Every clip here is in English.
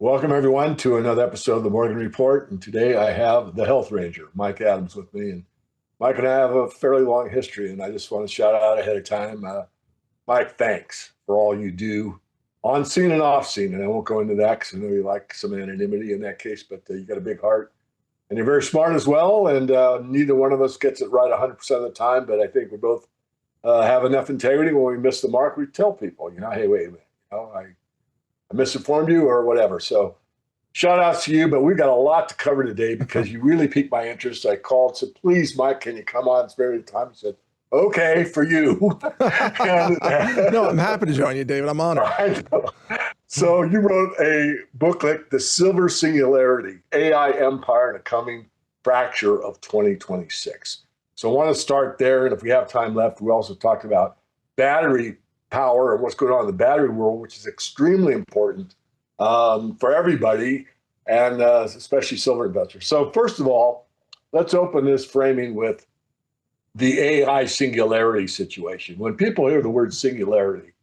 Welcome, everyone, to another episode of the Morgan Report. And today I have the Health Ranger, Mike Adams, with me. And Mike and I have a fairly long history, and I just want to shout out ahead of time. Mike, thanks for all you do on scene and off scene. And I won't go into that because I know you like some anonymity in that case, but you got a big heart. And you're very smart as well. And neither one of us gets it right 100% of the time, but I think we both have enough integrity. When we miss the mark, we tell people, hey, wait a minute, I misinformed you or whatever. So shout outs to you, but we've got a lot to cover today because you really piqued my interest. I called, said, please, Mike, can you come on? Spare me the time. He said, okay, for you. No, I'm happy to join you, David. I'm honored. I know. So you wrote a booklet, The Silver Singularity, AI Empire and a Coming Fracture of 2026. So I want to start there. And if we have time left, we also talked about battery power and what's going on in the battery world, which is extremely important for everybody, and especially silver investors. So first of all, let's open this framing with the AI singularity situation. When people hear the word singularity,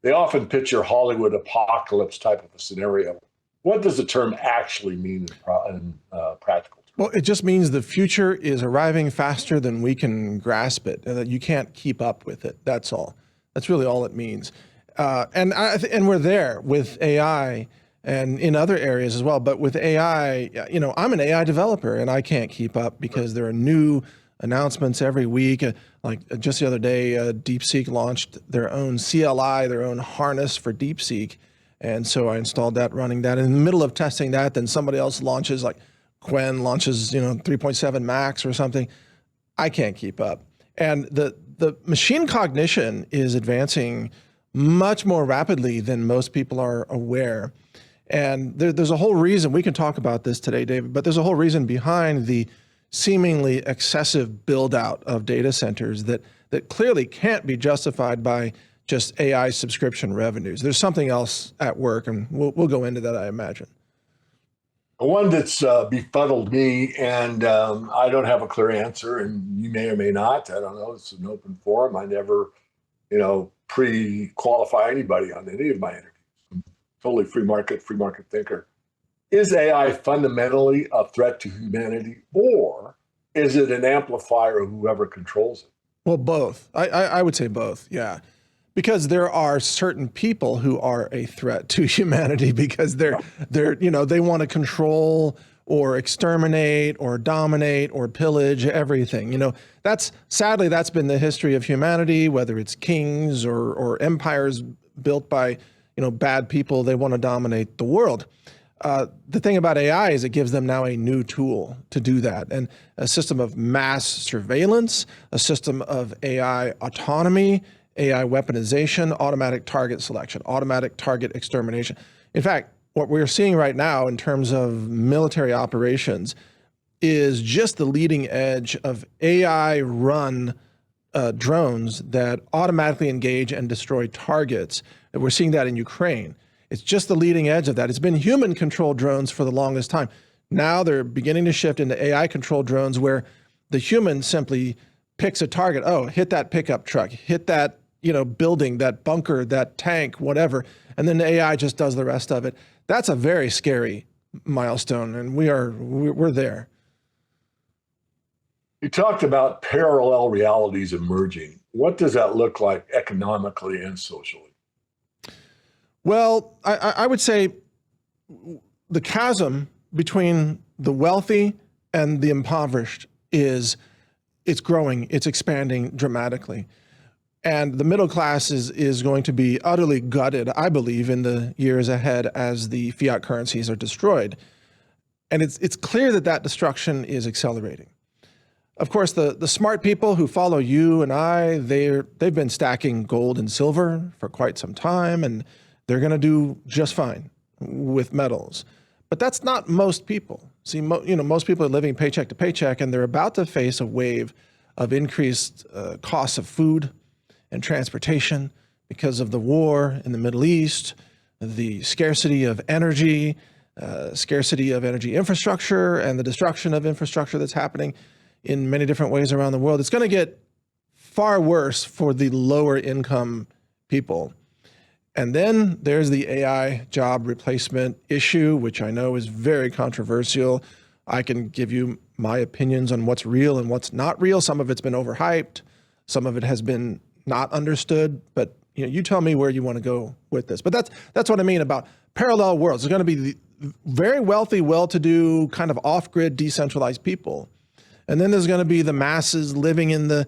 they often picture Hollywood apocalypse type of a scenario. What does the term actually mean in practical terms? Well, it just means the future is arriving faster than we can grasp it, and that you can't keep up with it. That's all. That's really all it means. And we're there with AI and in other areas as well. But with AI, I'm an AI developer and I can't keep up because there are new announcements every week. Like just the other day, DeepSeek launched their own CLI, their own harness for DeepSeek. And so I installed that, running that. In the middle of testing that, then somebody else launches, like Quen launches, 3.7 Max or something. I can't keep up. And the machine cognition is advancing much more rapidly than most people are aware. And there's a whole reason, we can talk about this today, David, but there's a whole reason behind the seemingly excessive build out of data centers that clearly can't be justified by just AI subscription revenues. There's something else at work, and we'll go into that, I imagine. One that's befuddled me, and I don't have a clear answer, and you may or may not. I don't know. It's an open forum. I never, pre-qualify anybody on any of my interviews. I'm totally free market thinker. Is AI fundamentally a threat to humanity, or is it an amplifier of whoever controls it? Well, both. I would say both, yeah. Because there are certain people who are a threat to humanity because they want to control or exterminate or dominate or pillage everything. Sadly that's been the history of humanity, whether it's kings or empires built by, bad people. They want to dominate the world. The thing about AI is it gives them now a new tool to do that, and a system of mass surveillance, a system of AI autonomy, AI weaponization, automatic target selection, automatic target extermination. In fact, what we're seeing right now in terms of military operations is just the leading edge of AI-run drones that automatically engage and destroy targets. And we're seeing that in Ukraine. It's just the leading edge of that. It's been human-controlled drones for the longest time. Now they're beginning to shift into AI-controlled drones where the human simply picks a target. Oh, hit that pickup truck, hit that building, that bunker, that tank, whatever. And then the AI just does the rest of it. That's a very scary milestone, and we're there. You talked about parallel realities emerging. What does that look like economically and socially? Well, I would say the chasm between the wealthy and the impoverished it's growing, it's expanding dramatically. And the middle class is going to be utterly gutted, I believe, in the years ahead as the fiat currencies are destroyed. And it's clear that destruction is accelerating. Of course, the smart people who follow you and I, they've been stacking gold and silver for quite some time, and they're going to do just fine with metals. But that's not most people. See, most people are living paycheck to paycheck, and they're about to face a wave of increased costs of food and transportation because of the war in the Middle East, the scarcity of energy infrastructure, and the destruction of infrastructure that's happening in many different ways around the world. It's going to get far worse for the lower income people. And then there's the AI job replacement issue, which I know is very controversial. I can give you my opinions on what's real and what's not real. Some of it's been overhyped. Some of it has been not understood. But you tell me where you want to go with this. But that's what I mean about parallel worlds. There's going to be the very wealthy, well-to-do, kind of off-grid, decentralized people. And then there's going to be the masses living in the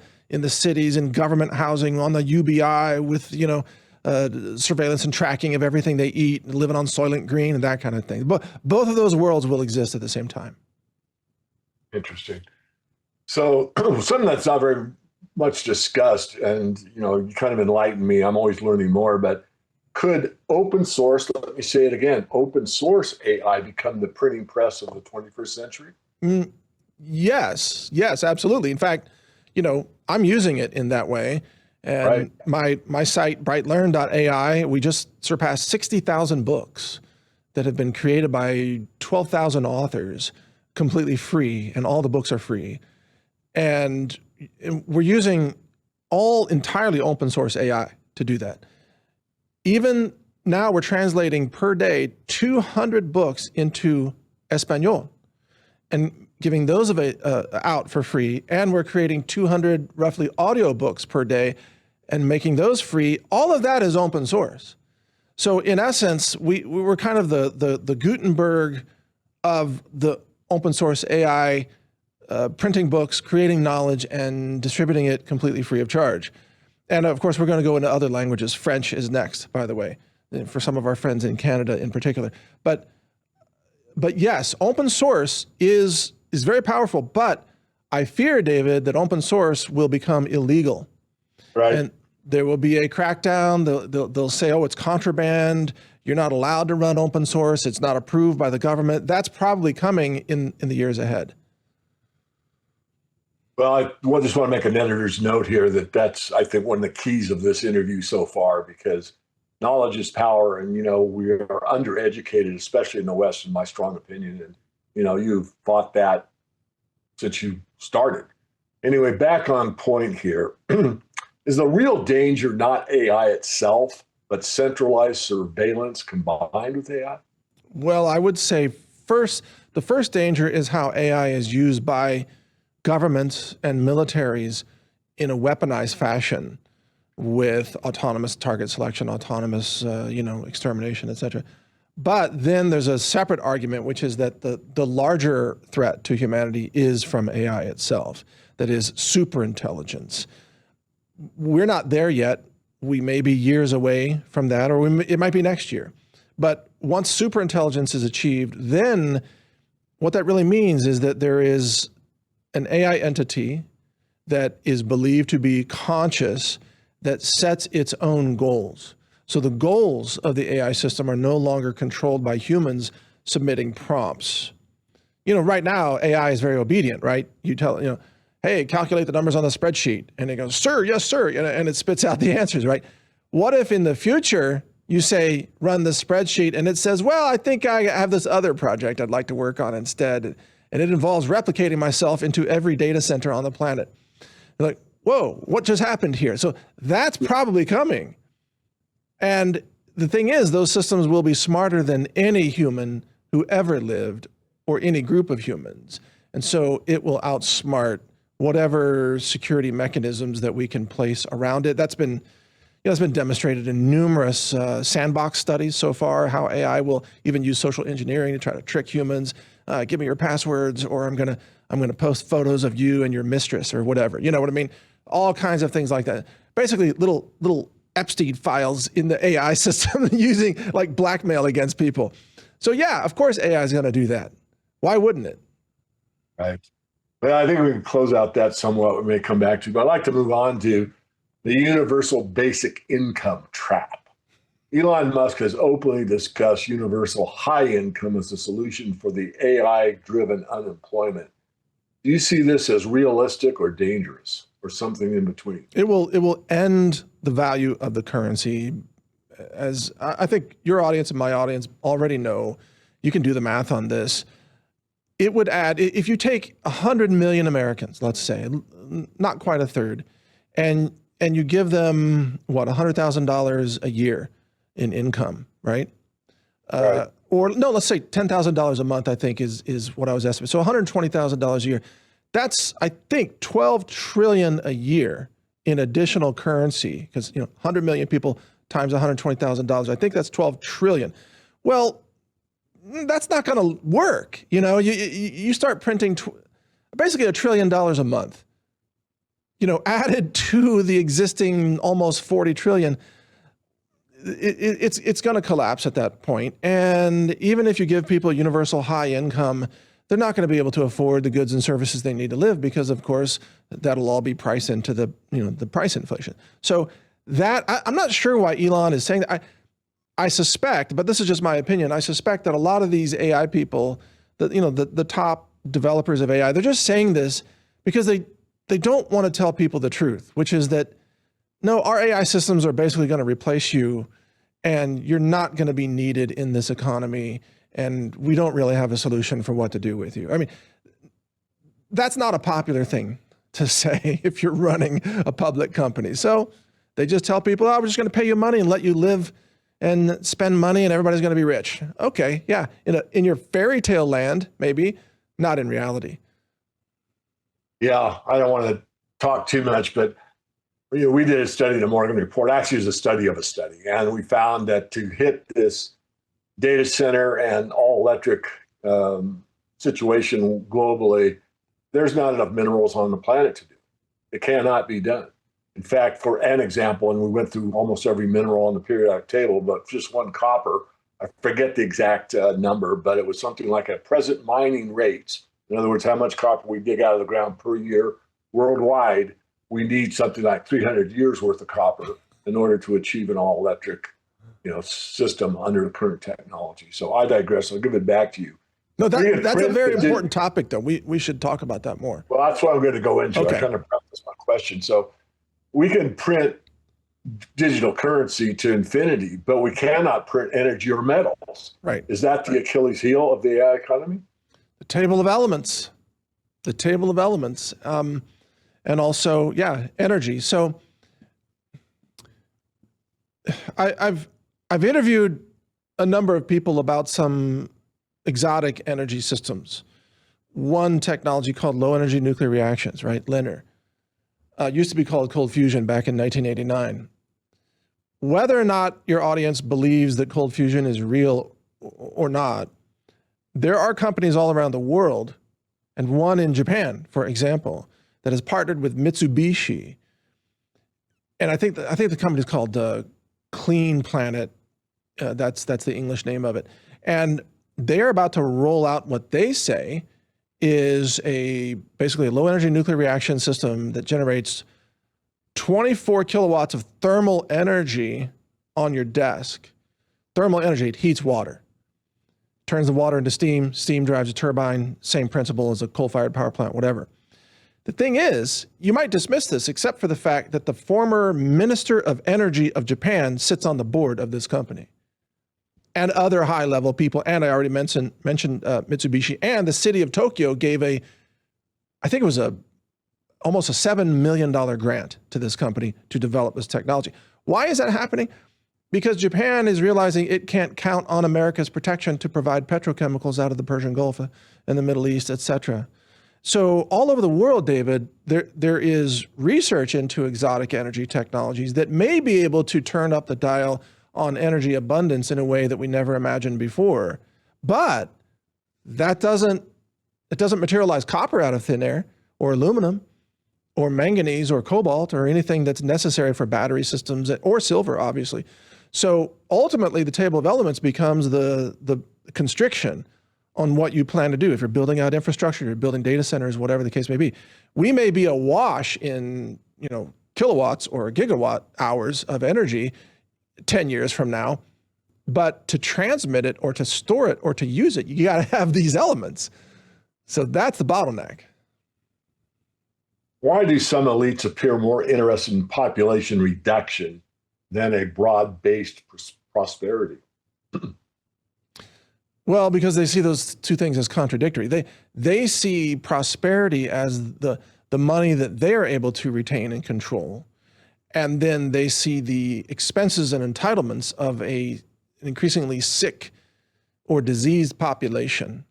cities, in government housing, on the UBI with, surveillance and tracking of everything they eat, living on Soylent Green and that kind of thing. But both of those worlds will exist at the same time. Interesting. So something that's not very much discussed, and you kind of enlightened me. I'm always learning more, but could open source, let me say it again, open source AI become the printing press of the 21st century? Yes, absolutely. In fact, I'm using it in that way. And my site, brightlearn.ai, we just surpassed 60,000 books that have been created by 12,000 authors, completely free, and all the books are free. And we're using all entirely open source AI to do that. Even now we're translating per day 200 books into Espanol and giving those out for free. And we're creating 200 roughly audio books per day and making those free. All of that is open source. So in essence, we were kind of the Gutenberg of the open source AI, printing books, creating knowledge, and distributing it completely free of charge. And of course, we're going to go into other languages. French is next, by the way, for some of our friends in Canada in particular. But yes, open source is very powerful, but I fear, David, that open source will become illegal. Right. And there will be a crackdown. They'll say, oh, it's contraband. You're not allowed to run open source. It's not approved by the government. That's probably coming in the years ahead. Well, I just want to make an editor's note here that's, I think, one of the keys of this interview so far, because knowledge is power, and, we are undereducated, especially in the West, in my strong opinion. And, you've fought that since you started. Anyway, back on point here. Is the real danger not AI itself, but centralized surveillance combined with AI? Well, I would say the first danger is how AI is used by governments and militaries in a weaponized fashion with autonomous target selection, autonomous, extermination, et cetera. But then there's a separate argument, which is that the larger threat to humanity is from AI itself, that is superintelligence. We're not there yet. We may be years away from that, or it might be next year. But once superintelligence is achieved, then what that really means is that there is an AI entity that is believed to be conscious that sets its own goals. So the goals of the AI system are no longer controlled by humans submitting prompts. Right now, AI is very obedient, right? You tell, hey, calculate the numbers on the spreadsheet. And it goes, sir, yes, sir. And it spits out the answers, right? What if in the future you say, run the spreadsheet, and it says, well, I think I have this other project I'd like to work on instead. And it involves replicating myself into every data center on the planet. You're like, whoa, what just happened here? So that's probably coming. And the thing is, those systems will be smarter than any human who ever lived or any group of humans. And so it will outsmart whatever security mechanisms that we can place around it. That's been, it's been demonstrated in numerous sandbox studies so far, how AI will even use social engineering to try to trick humans. Give me your passwords, or I'm gonna post photos of you and your mistress or whatever. You know what I mean? All kinds of things like that. Basically, little Epstein files in the AI system using like blackmail against people. So yeah, of course AI is going to do that. Why wouldn't it? Right. Well, I think we can close out that somewhat. We may come back to, but I'd like to move on to the universal basic income trap. Elon Musk has openly discussed universal high income as a solution for the AI-driven unemployment. Do you see this as realistic or dangerous, or something in between? It will end the value of the currency. As I think your audience and my audience already know, you can do the math on this. It would add, if you take 100 million Americans, let's say, not quite a third, and you give them, what, $100,000 a year in income, right? Right. Or no, let's say $10,000 a month, I think is what I was estimating. So $120,000 a year. That's, I think, 12 trillion a year in additional currency, because 100 million people times $120,000. I think that's 12 trillion. Well, that's not going to work. You start printing basically $1 trillion a month. Added to the existing almost 40 trillion, it's going to collapse at that point. And even if you give people universal high income, they're not going to be able to afford the goods and services they need to live, because of course that'll all be priced into the price inflation. So I'm not sure why Elon is saying that. I suspect, but this is just my opinion, I suspect that a lot of these AI people, the top developers of AI, they're just saying this because they don't want to tell people the truth, which is that, no, our AI systems are basically going to replace you and you're not going to be needed in this economy, and we don't really have a solution for what to do with you. I mean, that's not a popular thing to say if you're running a public company. So they just tell people, oh, we're just going to pay you money and let you live and spend money and everybody's going to be rich. Okay, yeah, in your fairy tale land, maybe, not in reality. Yeah, I don't want to talk too much, but we did a study, the Morgan Report. Actually, it was a study of a study, and we found that to hit this data center and all electric situation globally, there's not enough minerals on the planet to do. It cannot be done. In fact, for an example, and we went through almost every mineral on the periodic table, but just one copper, I forget the exact number, but it was something like at present mining rates. In other words, how much copper we dig out of the ground per year worldwide, we need something like 300 years worth of copper in order to achieve an all electric, system under the current technology. So I digress. I'll give it back to you. No, that's a very important topic, though. We should talk about that more. Well, that's what I'm going to go into. Okay. I kind of preface my question. So we can print digital currency to infinity, but we cannot print energy or metals. Right. Is that the Achilles heel of the AI economy? The table of elements. The table of elements. And also, energy. So I've interviewed a number of people about some exotic energy systems. One technology called low energy nuclear reactions, right? LENR. Used to be called cold fusion back in 1989. Whether or not your audience believes that cold fusion is real or not, there are companies all around the world, and one in Japan, for example, that has partnered with Mitsubishi. And I think the company is called Clean Planet. That's the English name of it. And they are about to roll out what they say is basically a low energy nuclear reaction system that generates 24 kilowatts of thermal energy on your desk. Thermal energy, it heats water. Turns the water into steam. Steam drives a turbine. Same principle as a coal-fired power plant, whatever. The thing is, you might dismiss this except for the fact that the former Minister of Energy of Japan sits on the board of this company. And other high-level people, and I already mentioned Mitsubishi, and the city of Tokyo gave I think it was almost a $7 million grant to this company to develop this technology. Why is that happening? Because Japan is realizing it can't count on America's protection to provide petrochemicals out of the Persian Gulf and the Middle East, et cetera. So all over the world, David, there is research into exotic energy technologies that may be able to turn up the dial on energy abundance in a way that we never imagined before. But it doesn't materialize copper out of thin air, or aluminum, or manganese, or cobalt, or anything that's necessary for battery systems, or silver, obviously. So ultimately, the table of elements becomes the constriction on what you plan to do. If you're building out infrastructure, you're building data centers, whatever the case may be. We may be awash in kilowatts or gigawatt hours of energy 10 years from now, but to transmit it or to store it or to use it, you got to have these elements. So that's the bottleneck. Why do some elites appear more interested in population reduction than a broad-based prosperity? Well, because they see those two things as contradictory. They see prosperity as the money that they are able to retain and control, and then they see the expenses and entitlements of an increasingly sick or diseased population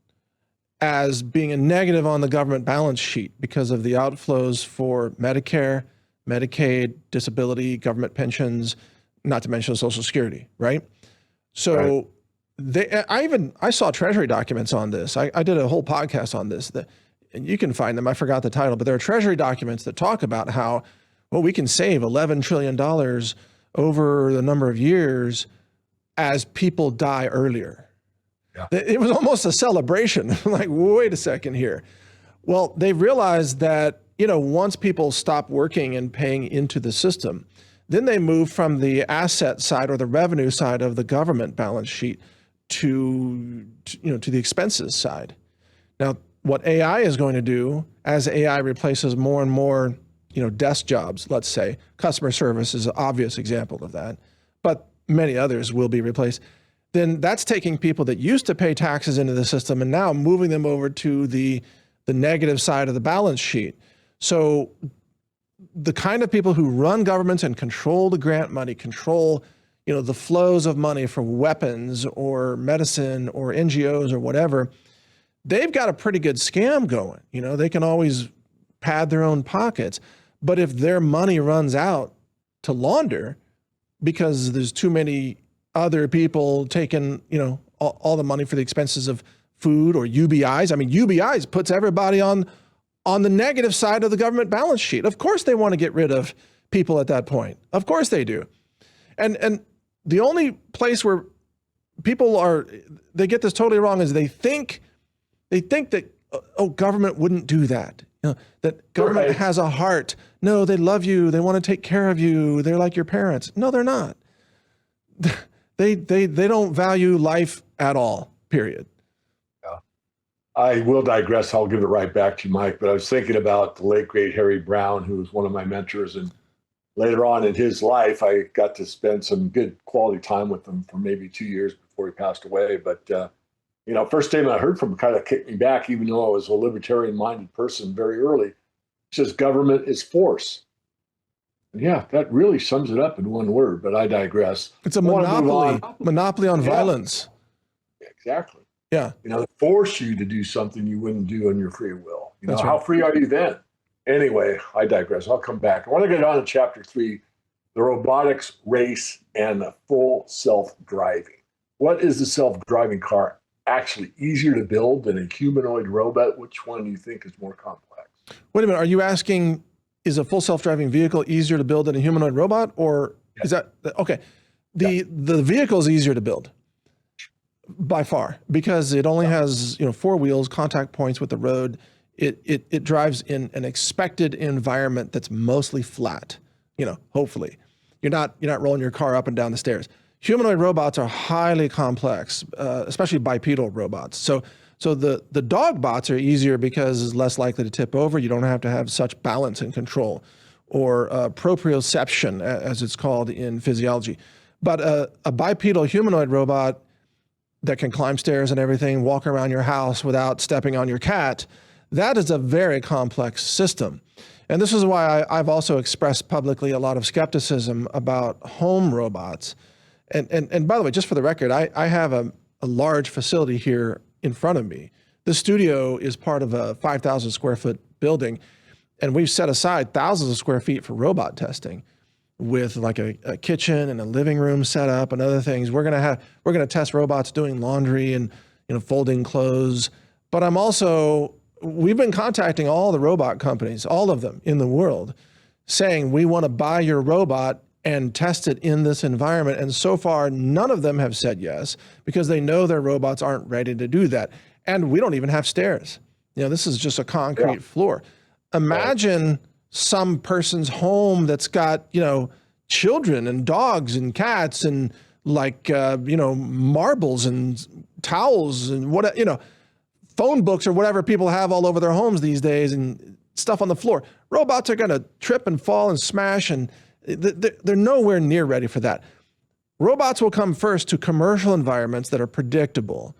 as being a negative on the government balance sheet because of the outflows for Medicare, Medicaid, disability, government pensions, not to mention Social Security, right? So I saw Treasury documents on this. I did a whole podcast on this, and you can find them. I forgot the title, but there are Treasury documents that talk about how, well, we can save $11 trillion over the number of years as people die earlier. Yeah. It was almost a celebration. Like, wait a second here. Well, they realized that, once people stop working and paying into the system, then they move from the asset side or the revenue side of the government balance sheet to the expenses side. Now, what AI is going to do as AI replaces more and more, desk jobs, let's say, customer service is an obvious example of that, but many others will be replaced. Then that's taking people that used to pay taxes into the system and now moving them over to the negative side of the balance sheet. So the kind of people who run governments and control the grant money, control, the flows of money for weapons or medicine or NGOs or whatever, they've got a pretty good scam going. They can always pad their own pockets. But if their money runs out to launder because there's too many other people taking, all the money for the expenses of food or UBIs. I mean, UBIs puts everybody on the negative side of the government balance sheet. Of course they want to get rid of people at that point. Of course they do. And the only place where people they get this totally wrong is they think that, government wouldn't do that. That government has a heart. No, they love you. They want to take care of you. They're like your parents. No, they're not. They don't value life at all, period. Yeah. I will digress. I'll give it right back to you, Mike. But I was thinking about the late, great Harry Brown, who was one of my mentors. And later on in his life, I got to spend some good quality time with him for maybe 2 years before he passed away. But, first statement I heard from him kind of kicked me back, even though I was a libertarian-minded person very early. He says, government is force. Yeah, that really sums it up in one word, but I digress. It's a monopoly on violence. Exactly. Yeah. They force you to do something you wouldn't do on your free will. That's right. How free are you then? Anyway, I digress. I'll come back. I want to get on to chapter 3, the robotics race and the full self-driving. What is the self-driving car actually easier to build than a humanoid robot? Which one do you think is more complex? Wait a minute. Are you asking, is a full self-driving vehicle easier to build than a humanoid robot, or is that okay? The vehicle is easier to build by far because it only has 4 wheels, contact points with the road. It drives in an expected environment that's mostly flat. Hopefully, you're not rolling your car up and down the stairs. Humanoid robots are highly complex, especially bipedal robots. So the dog bots are easier because it's less likely to tip over. You don't have to have such balance and control, or proprioception, as it's called in physiology. But a bipedal humanoid robot that can climb stairs and everything, walk around your house without stepping on your cat, that is a very complex system. And this is why I've also expressed publicly a lot of skepticism about home robots. And by the way, just for the record, I have a large facility here in front of me. The studio is part of a 5,000 square foot building, and we've set aside thousands of square feet for robot testing with like a kitchen and a living room set up and other things. We're gonna test robots doing laundry and folding clothes. But we've been contacting all the robot companies, all of them in the world, saying we want to buy your robot and test it in this environment. And so far, none of them have said yes because they know their robots aren't ready to do that. And we don't even have stairs. This is just a concrete floor. Imagine some person's home that's got, children and dogs and cats and marbles and towels and phone books or whatever people have all over their homes these days and stuff on the floor. Robots are going to trip and fall and smash, and they're nowhere near ready for that. Robots will come first to commercial environments that are predictable.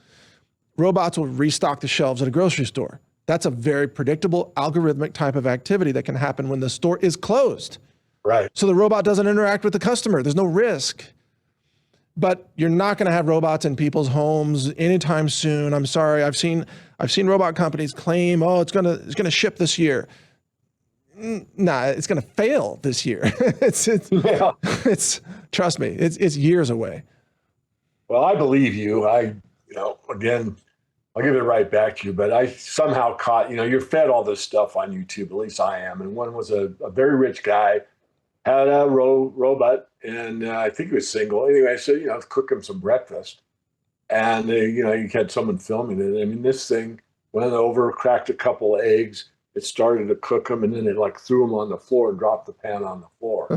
Robots will restock the shelves at a grocery store. That's a very predictable, algorithmic type of activity that can happen when the store is closed. Right. So the robot doesn't interact with the customer. There's no risk. But you're not going to have robots in people's homes anytime soon. I'm sorry. I've seen robot companies claim, oh, it's gonna ship this year. Nah, it's gonna fail this year. Yeah. It's trust me, it's years away. Well, I believe you. Again, I'll give it right back to you, but I somehow caught, you're fed all this stuff on YouTube, at least I am. And one was a very rich guy, had a robot, and I think he was single. Anyway, I said, cook him some breakfast. And, you had someone filming it. I mean, this thing went over, cracked a couple of eggs. It started to cook them, and then it threw them on the floor and dropped the pan on the floor.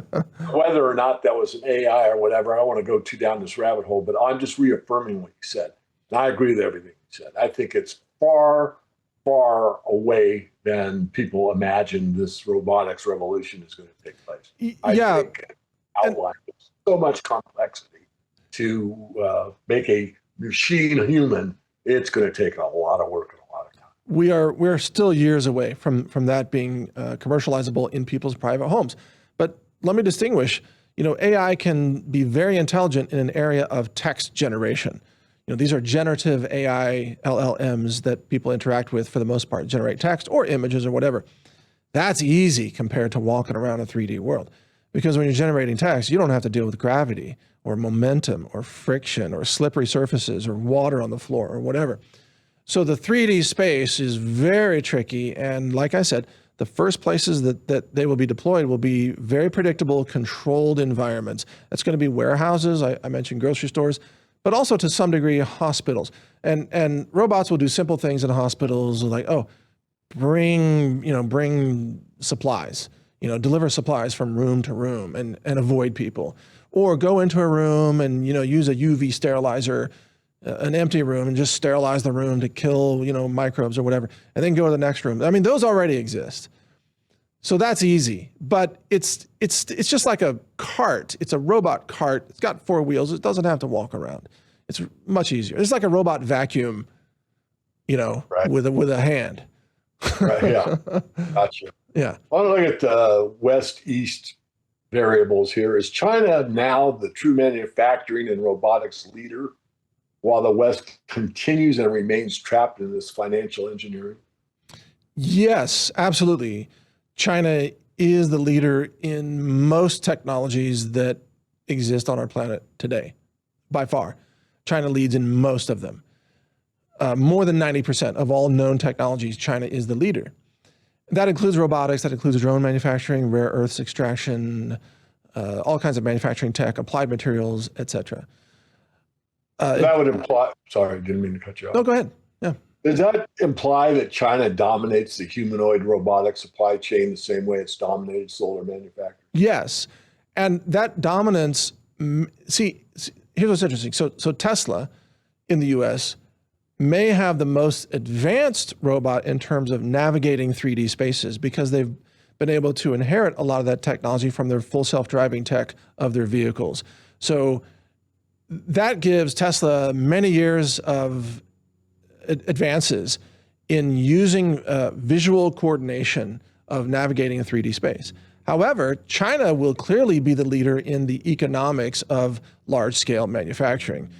Whether or not that was an AI or whatever, I don't want to go too down this rabbit hole, but I'm just reaffirming what you said. And I agree with everything you said. I think it's far, far away than people imagine this robotics revolution is going to take place. I think outlined so much complexity to make a machine human. It's going to take a lot of work and a lot of time. We're still years away from that being commercializable in people's private homes. But let me distinguish. AI can be very intelligent in an area of text generation. These are generative AI LLMs that people interact with for the most part, generate text or images or whatever. That's easy compared to walking around a 3D world. Because when you're generating text, you don't have to deal with gravity or momentum or friction or slippery surfaces or water on the floor or whatever. So the 3D space is very tricky. And like I said, the first places that they will be deployed will be very predictable, controlled environments. That's going to be warehouses. I mentioned grocery stores, but also to some degree hospitals. And robots will do simple things in hospitals like, bring supplies, deliver supplies from room to room and avoid people. Or go into a room and, use a UV sterilizer, an empty room, and just sterilize the room to kill, microbes or whatever, and then go to the next room. I mean, those already exist. So that's easy, but it's just like a cart. It's a robot cart. It's got 4 wheels. It doesn't have to walk around. It's much easier. It's like a robot vacuum, right. with a hand. Right. Yeah. Gotcha. Yeah. I want to look at the West-East variables here. Is China now the true manufacturing and robotics leader, while the West continues and remains trapped in this financial engineering? Yes, absolutely. China is the leader in most technologies that exist on our planet today, by far. China leads in most of them. More than 90% of all known technologies, China is the leader. That includes robotics, that includes drone manufacturing, rare earths extraction, all kinds of manufacturing tech, applied materials, etc. That would imply, sorry, didn't mean to cut you off. No, go ahead. Yeah. Does that imply that China dominates the humanoid robotic supply chain the same way it's dominated solar manufacturing? Yes. And that dominance, see, here's what's interesting. So Tesla in the US may have the most advanced robot in terms of navigating 3D spaces because they've been able to inherit a lot of that technology from their full self-driving tech of their vehicles. So that gives Tesla many years of advances in using visual coordination of navigating a 3D space. However, China will clearly be the leader in the economics of large-scale manufacturing.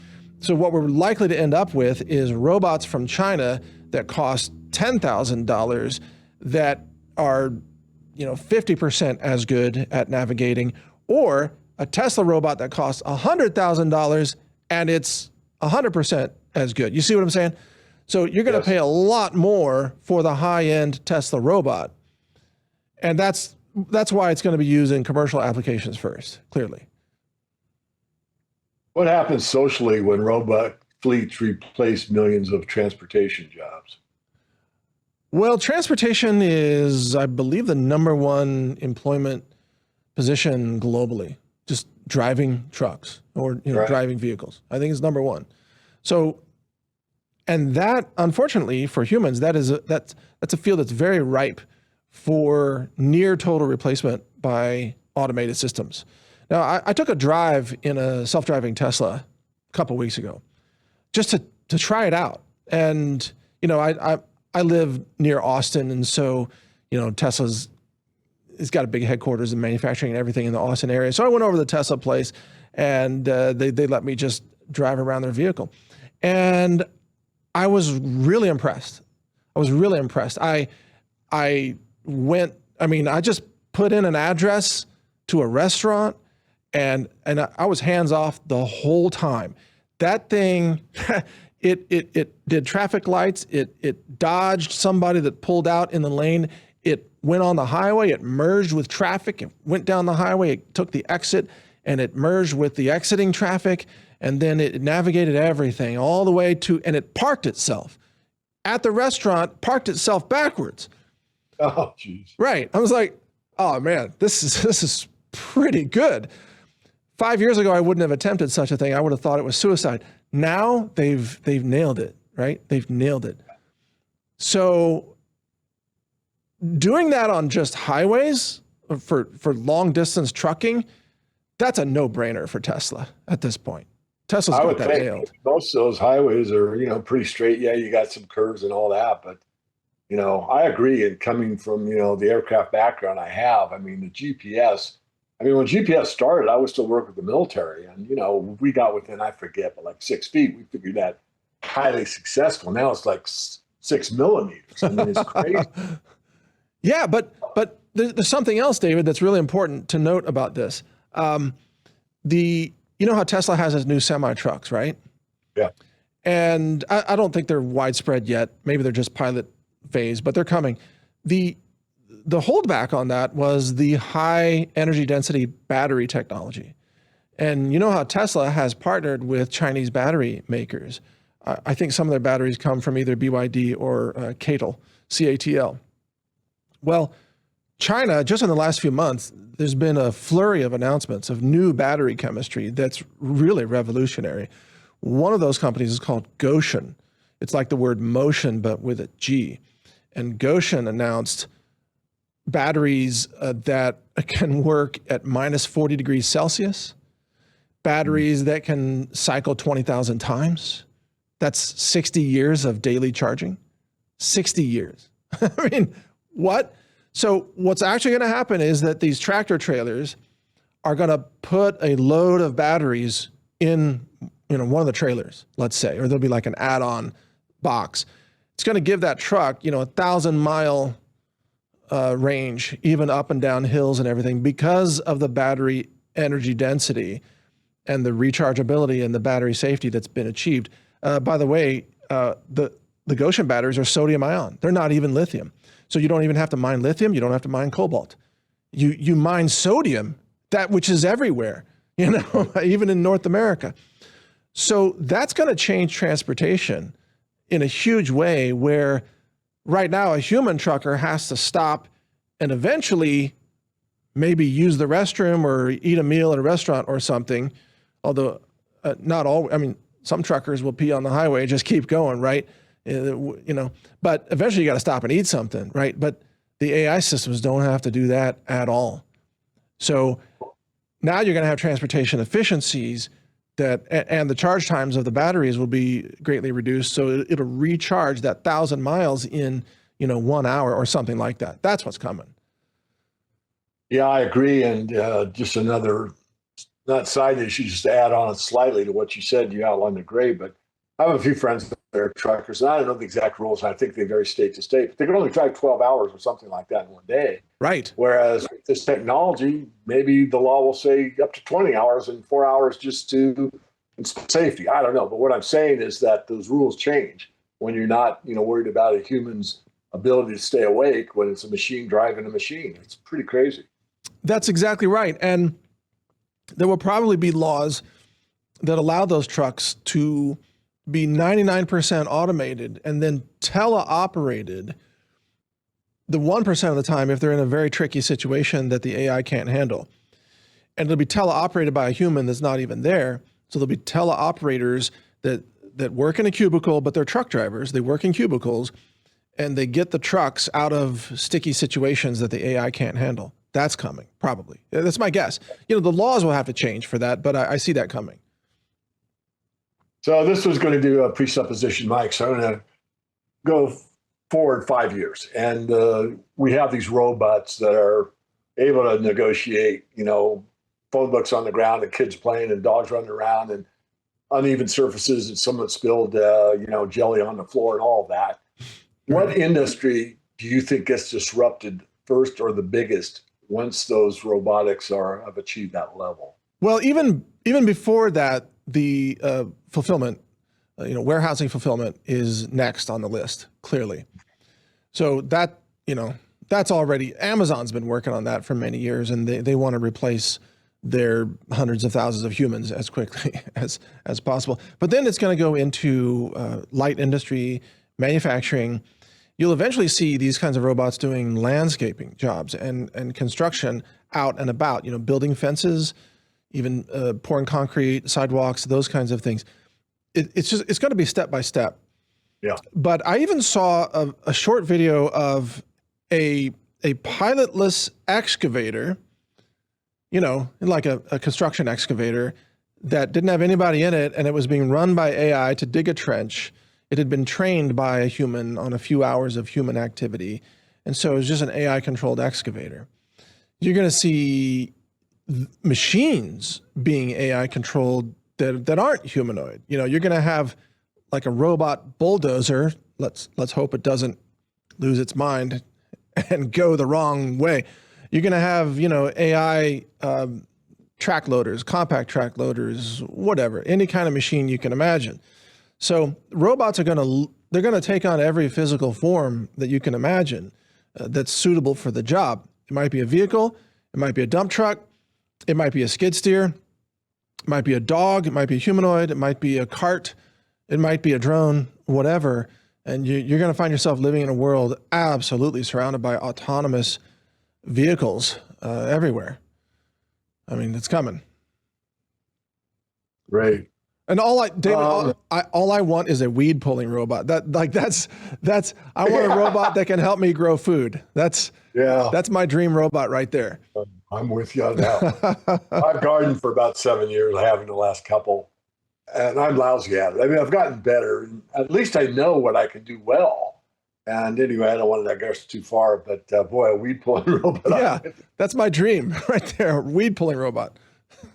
So what we're likely to end up with is robots from China that cost $10,000 that are, 50% as good at navigating, or a Tesla robot that costs $100,000 and it's 100% as good. You see what I'm saying? So you're going to pay a lot more for the high-end Tesla robot. And that's why it's going to be used in commercial applications first, clearly. What happens socially when robot fleets replace millions of transportation jobs? Well, transportation is, I believe, the #1 employment position globally. Just driving trucks or driving vehicles. I think it's #1. So, and that, unfortunately, for humans, that's a field that's very ripe for near total replacement by automated systems. Now, I took a drive in a self-driving Tesla a couple weeks ago, just to try it out. And I live near Austin, and so Tesla's it's got a big headquarters in manufacturing and everything in the Austin area. So I went over to the Tesla place, and they let me just drive around their vehicle. And I was really impressed. I was really impressed. I just put in an address to a restaurant, and I was hands off the whole time. That thing, it did traffic lights. It dodged somebody that pulled out in the lane. It went on the highway. It merged with traffic. It went down the highway. It took the exit, and it merged with the exiting traffic. And then it navigated everything all the way to, and it parked itself at the restaurant, parked itself backwards. Oh, geez. Right. I was like, oh man, this is pretty good. 5 years ago, I wouldn't have attempted such a thing. I would have thought it was suicide. Now they've nailed it, right? They've nailed it. So doing that on just highways for long distance trucking, that's a no-brainer for Tesla at this point. Tesla's got that nailed. Most of those highways are, pretty straight. Yeah, you got some curves and all that, but I agree. And coming from, the aircraft background I have, the GPS, when GPS started, I was still working with the military, and, we got within, I forget, but like 6 feet, we figured that highly successful. Now it's like 6 millimeters. It's crazy. Yeah, but there's something else, David, that's really important to note about this. You know how Tesla has its new semi-trucks, right? Yeah. And I don't think they're widespread yet. Maybe they're just pilot phase, but they're coming. The holdback on that was the high energy density battery technology. And you know how Tesla has partnered with Chinese battery makers. I think some of their batteries come from either BYD or CATL, C-A-T-L. Well, China, just in the last few months, there's been a flurry of announcements of new battery chemistry that's really revolutionary. One of those companies is called Gotion. It's like the word motion, but with a G. And Gotion announced batteries that can work at minus 40 degrees Celsius, batteries that can cycle 20,000 times. That's 60 years of daily charging. 60 years. What? So what's actually going to happen is that these tractor trailers are going to put a load of batteries in, one of the trailers, let's say, or there'll be like an add-on box. It's going to give that truck, 1,000-mile range, even up and down hills and everything, because of the battery energy density and the rechargeability and the battery safety that's been achieved. By the way, the Gotion batteries are sodium ion. They're not even lithium. So you don't even have to mine lithium. You don't have to mine cobalt. You mine sodium, that which is everywhere, even in North America. So that's going to change transportation in a huge way, where right now a human trucker has to stop and eventually maybe use the restroom or eat a meal at a restaurant or something. Although not all, some truckers will pee on the highway, just keep going, right? But eventually you got to stop and eat something, right? But the AI systems don't have to do that at all. So now you're going to have transportation efficiencies and the charge times of the batteries will be greatly reduced. So it'll recharge that 1,000 miles in, 1 hour or something like that. That's what's coming. Yeah, I agree. And just another, not side issue, just to add on slightly to what you said, you outlined it great, but I have a few friends that are truckers, and I don't know the exact rules. I think they vary state to state, but they can only drive 12 hours or something like that in one day. Right. Whereas with this technology, maybe the law will say up to 20 hours and 4 hours just to safety. I don't know. But what I'm saying is that those rules change when you're not, worried about a human's ability to stay awake when it's a machine driving a machine. It's pretty crazy. That's exactly right. And there will probably be laws that allow those trucks to be 99% automated and then teleoperated the 1% of the time if they're in a very tricky situation that the AI can't handle. And it'll be teleoperated by a human that's not even there. So there'll be teleoperators that work in a cubicle, but they're truck drivers. They work in cubicles and they get the trucks out of sticky situations that the AI can't handle. That's coming, probably. That's my guess. The laws will have to change for that, but I see that coming. So this was going to do a presupposition, Mike. So I'm going to go forward 5 years. And we have these robots that are, able to negotiate, phone books on the ground and kids playing and dogs running around and uneven surfaces and someone spilled, jelly on the floor and all of that. What industry do you think gets disrupted first or the biggest once those robotics have achieved that level? Well, even before that, the fulfillment, warehousing fulfillment is next on the list, clearly. So that, that's already, Amazon's been working on that for many years, and they want to replace their hundreds of thousands of humans as quickly as possible. But then it's going to go into light industry, manufacturing. You'll eventually see these kinds of robots doing landscaping jobs and construction out and about, building fences, even pouring concrete, sidewalks, those kinds of things. It's going to be step by step. Yeah. But I even saw a short video of a pilotless excavator, like a construction excavator that didn't have anybody in it, and it was being run by AI to dig a trench. It had been trained by a human on a few hours of human activity. And so it was just an AI-controlled excavator. You're going to see machines being AI-controlled that aren't humanoid. You're going to have like a robot bulldozer. Let's hope it doesn't lose its mind and go the wrong way. You're going to have, AI track loaders, compact track loaders, whatever, any kind of machine you can imagine. So robots they're going to take on every physical form that you can imagine that's suitable for the job. It might be a vehicle, it might be a dump truck, it might be a skid steer, it might be a dog, it might be a humanoid, it might be a cart, it might be a drone, whatever. And you're going to find yourself living in a world absolutely surrounded by autonomous vehicles everywhere. I mean, it's coming. Right. And all I want is a weed pulling robot. That's I want a robot that can help me grow food. That's my dream robot right there. I'm with you on that. I've gardened for about 7 years. I have in the last couple, and I'm lousy at it. I mean, I've gotten better. At least I know what I can do well. And anyway, I don't want to digress too far, but boy, a weed pulling robot. Yeah, that's my dream right there. Weed pulling robot.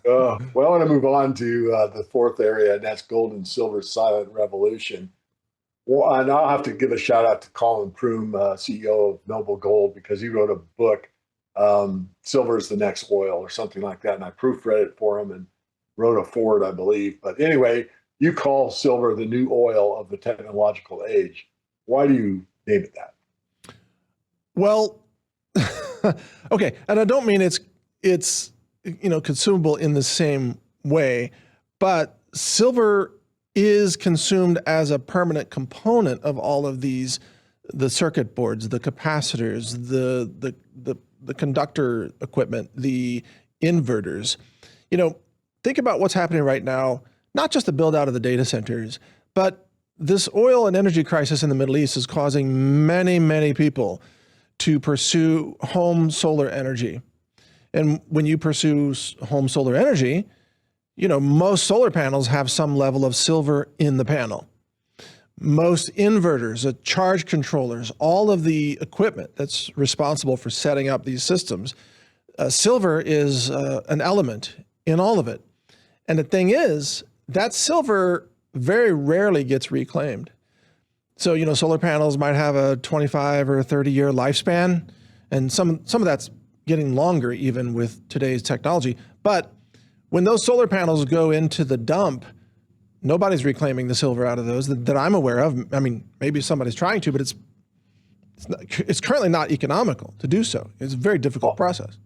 Well, I want to move on to the fourth area, and that's gold and silver silent revolution. Well, and I'll have to give a shout out to Colin Prume, CEO of Noble Gold, because he wrote a book, Silver is the Next Oil, or something like that. And I proofread it for him and wrote a foreword, I believe. But anyway, you call silver the new oil of the technological age. Why do you name it that? Well, okay, and I don't mean it's consumable in the same way, but silver is consumed as a permanent component of all of these, the circuit boards, the capacitors, the conductor equipment, the inverters. Think about what's happening right now, not just the build out of the data centers, but this oil and energy crisis in the Middle East is causing many, many people to pursue home solar energy. And when you pursue home solar energy, most solar panels have some level of silver in the panel. Most inverters, charge controllers, all of the equipment that's responsible for setting up these systems, silver is an element in all of it. And the thing is, that silver very rarely gets reclaimed. So, solar panels might have a 25 or 30-year lifespan, and some of that's getting longer even with today's technology. But when those solar panels go into the dump, nobody's reclaiming the silver out of those that I'm aware of. I mean, maybe somebody's trying to, but it's currently not economical to do so. It's a very difficult process.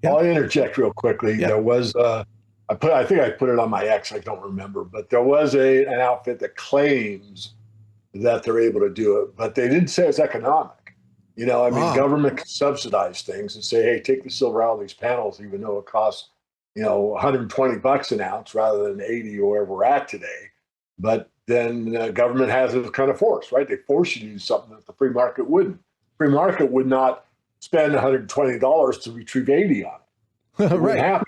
Yeah. I'll interject real quickly. Yeah. There was, I think I put it on my X, I don't remember, but there was an outfit that claims that they're able to do it, but they didn't say it's economic. Government can subsidize things and say, hey, take the silver out of these panels, even though it costs, $120 an ounce rather than 80 or where we're at today. But then the government has it kind of force, right? They force you to do something that the free market wouldn't. Free market would not spend $120 to retrieve 80 on it. It wouldn't happen.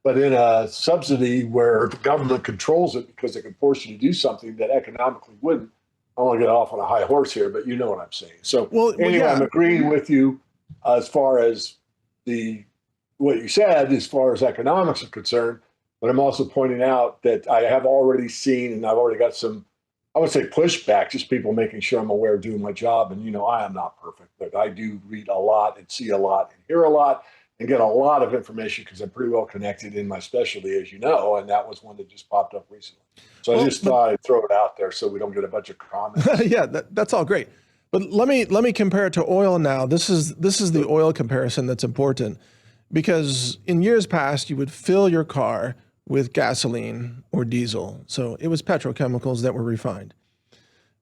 But in a subsidy where the government controls it because they can force you to do something that economically wouldn't, I don't want to get off on a high horse here, but you know what I'm saying. So I'm agreeing with you as far as the what you said as far as economics are concerned, but I'm also pointing out that I have already seen and I've already got some, I would say pushback, just people making sure I'm aware of doing my job. And, I am not perfect, but I do read a lot and see a lot and hear a lot and get a lot of information because I'm pretty well connected in my specialty, as you know, and that was one that just popped up recently. So I just thought I'd throw it out there so we don't get a bunch of comments. Yeah, that's all great. But let me compare it to oil now. This is the oil comparison that's important, because in years past you would fill your car with gasoline or diesel. So it was petrochemicals that were refined.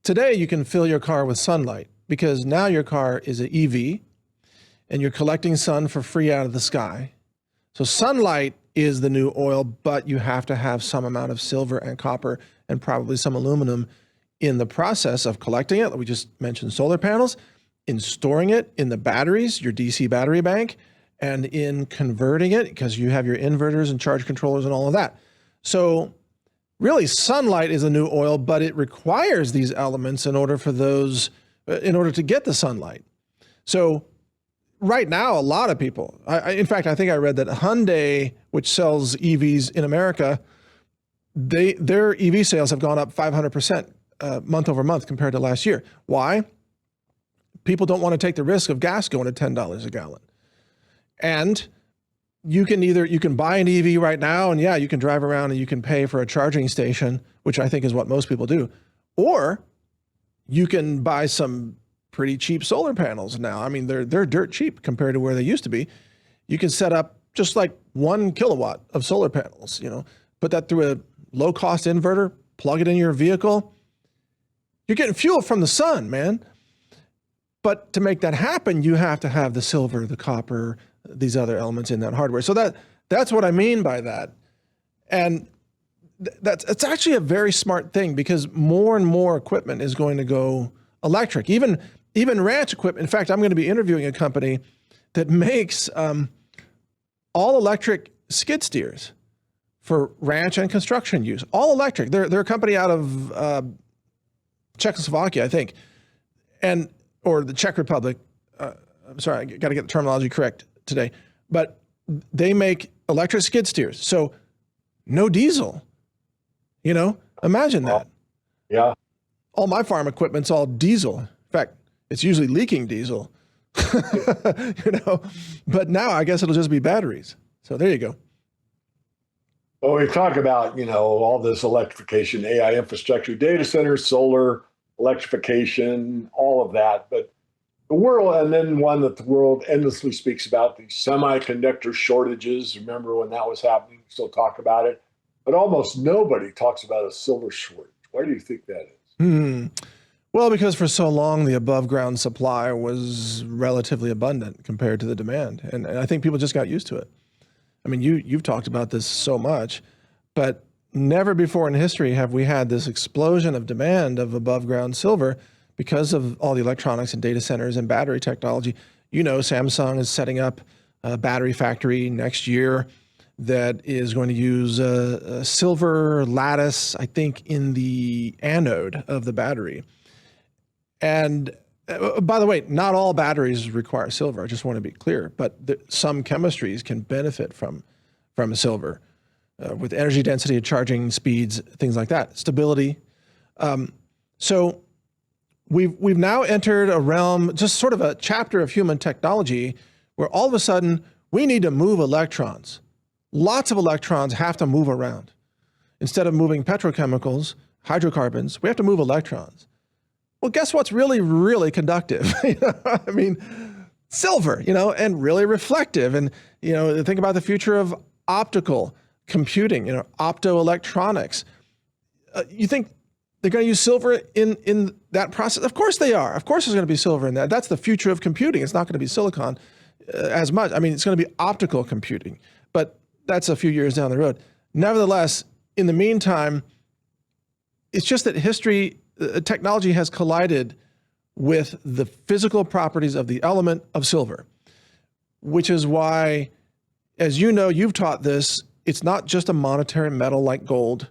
Today you can fill your car with sunlight, because now your car is an EV and you're collecting sun for free out of the sky. So sunlight is the new oil, but you have to have some amount of silver and copper and probably some aluminum in the process of collecting it. We just mentioned solar panels, in storing it in the batteries, your DC battery bank, and in converting it, because you have your inverters and charge controllers and all of that. So really sunlight is a new oil, but it requires these elements in order to get the sunlight. So right now, a lot of people, in fact, I think I read that Hyundai, which sells EVs in America, their EV sales have gone up 500% month over month compared to last year. Why? People don't want to take the risk of gas going to $10 a gallon. And you can buy an EV right now, and yeah, you can drive around and you can pay for a charging station, which I think is what most people do. Or you can buy some pretty cheap solar panels now. I mean, they're dirt cheap compared to where they used to be. You can set up just like 1 kilowatt of solar panels, put that through a low cost inverter, plug it in your vehicle. You're getting fuel from the sun, man. But to make that happen, you have to have the silver, the copper, these other elements in that hardware. So that's what I mean by that. And it's actually a very smart thing, because more and more equipment is going to go electric, even ranch equipment. In fact, I'm going to be interviewing a company that makes all electric skid steers for ranch and construction use, all electric. They're a company out of Czechoslovakia, I think, or the Czech Republic. I'm sorry, I got to get the terminology correct today, but they make electric skid steers. So no diesel, imagine that. Yeah. All my farm equipment's all diesel. In fact, it's usually leaking diesel, but now I guess it'll just be batteries. So there you go. Well, we talk about, all this electrification, AI infrastructure, data centers, solar, electrification, all of that. But the world, and then one that the world endlessly speaks about, the semiconductor shortages. Remember when that was happening? We still talk about it. But almost nobody talks about a silver shortage. Why do you think that is? Well, because for so long, the above ground supply was relatively abundant compared to the demand. And I think people just got used to it. I mean, you've talked about this so much, but never before in history have we had this explosion of demand of above ground silver because of all the electronics and data centers and battery technology. Samsung is setting up a battery factory next year that is going to use a silver lattice, I think, in the anode of the battery. And by the way, not all batteries require silver. I just want to be clear, but some chemistries can benefit from silver with energy density, charging speeds, things like that, stability. So we've now entered a realm, just sort of a chapter of human technology, where all of a sudden we need to move electrons. Lots of electrons have to move around. Instead of moving petrochemicals, hydrocarbons, we have to move electrons. Well, guess what's really, really conductive? I mean, silver, and really reflective. And, think about the future of optical computing, optoelectronics. You think they're going to use silver in that process? Of course they are. Of course there's going to be silver in that. That's the future of computing. It's not going to be silicon as much. I mean, it's going to be optical computing, but that's a few years down the road. Nevertheless, in the meantime, it's just that technology has collided with the physical properties of the element of silver, which is why, as you've taught this, it's not just a monetary metal like gold.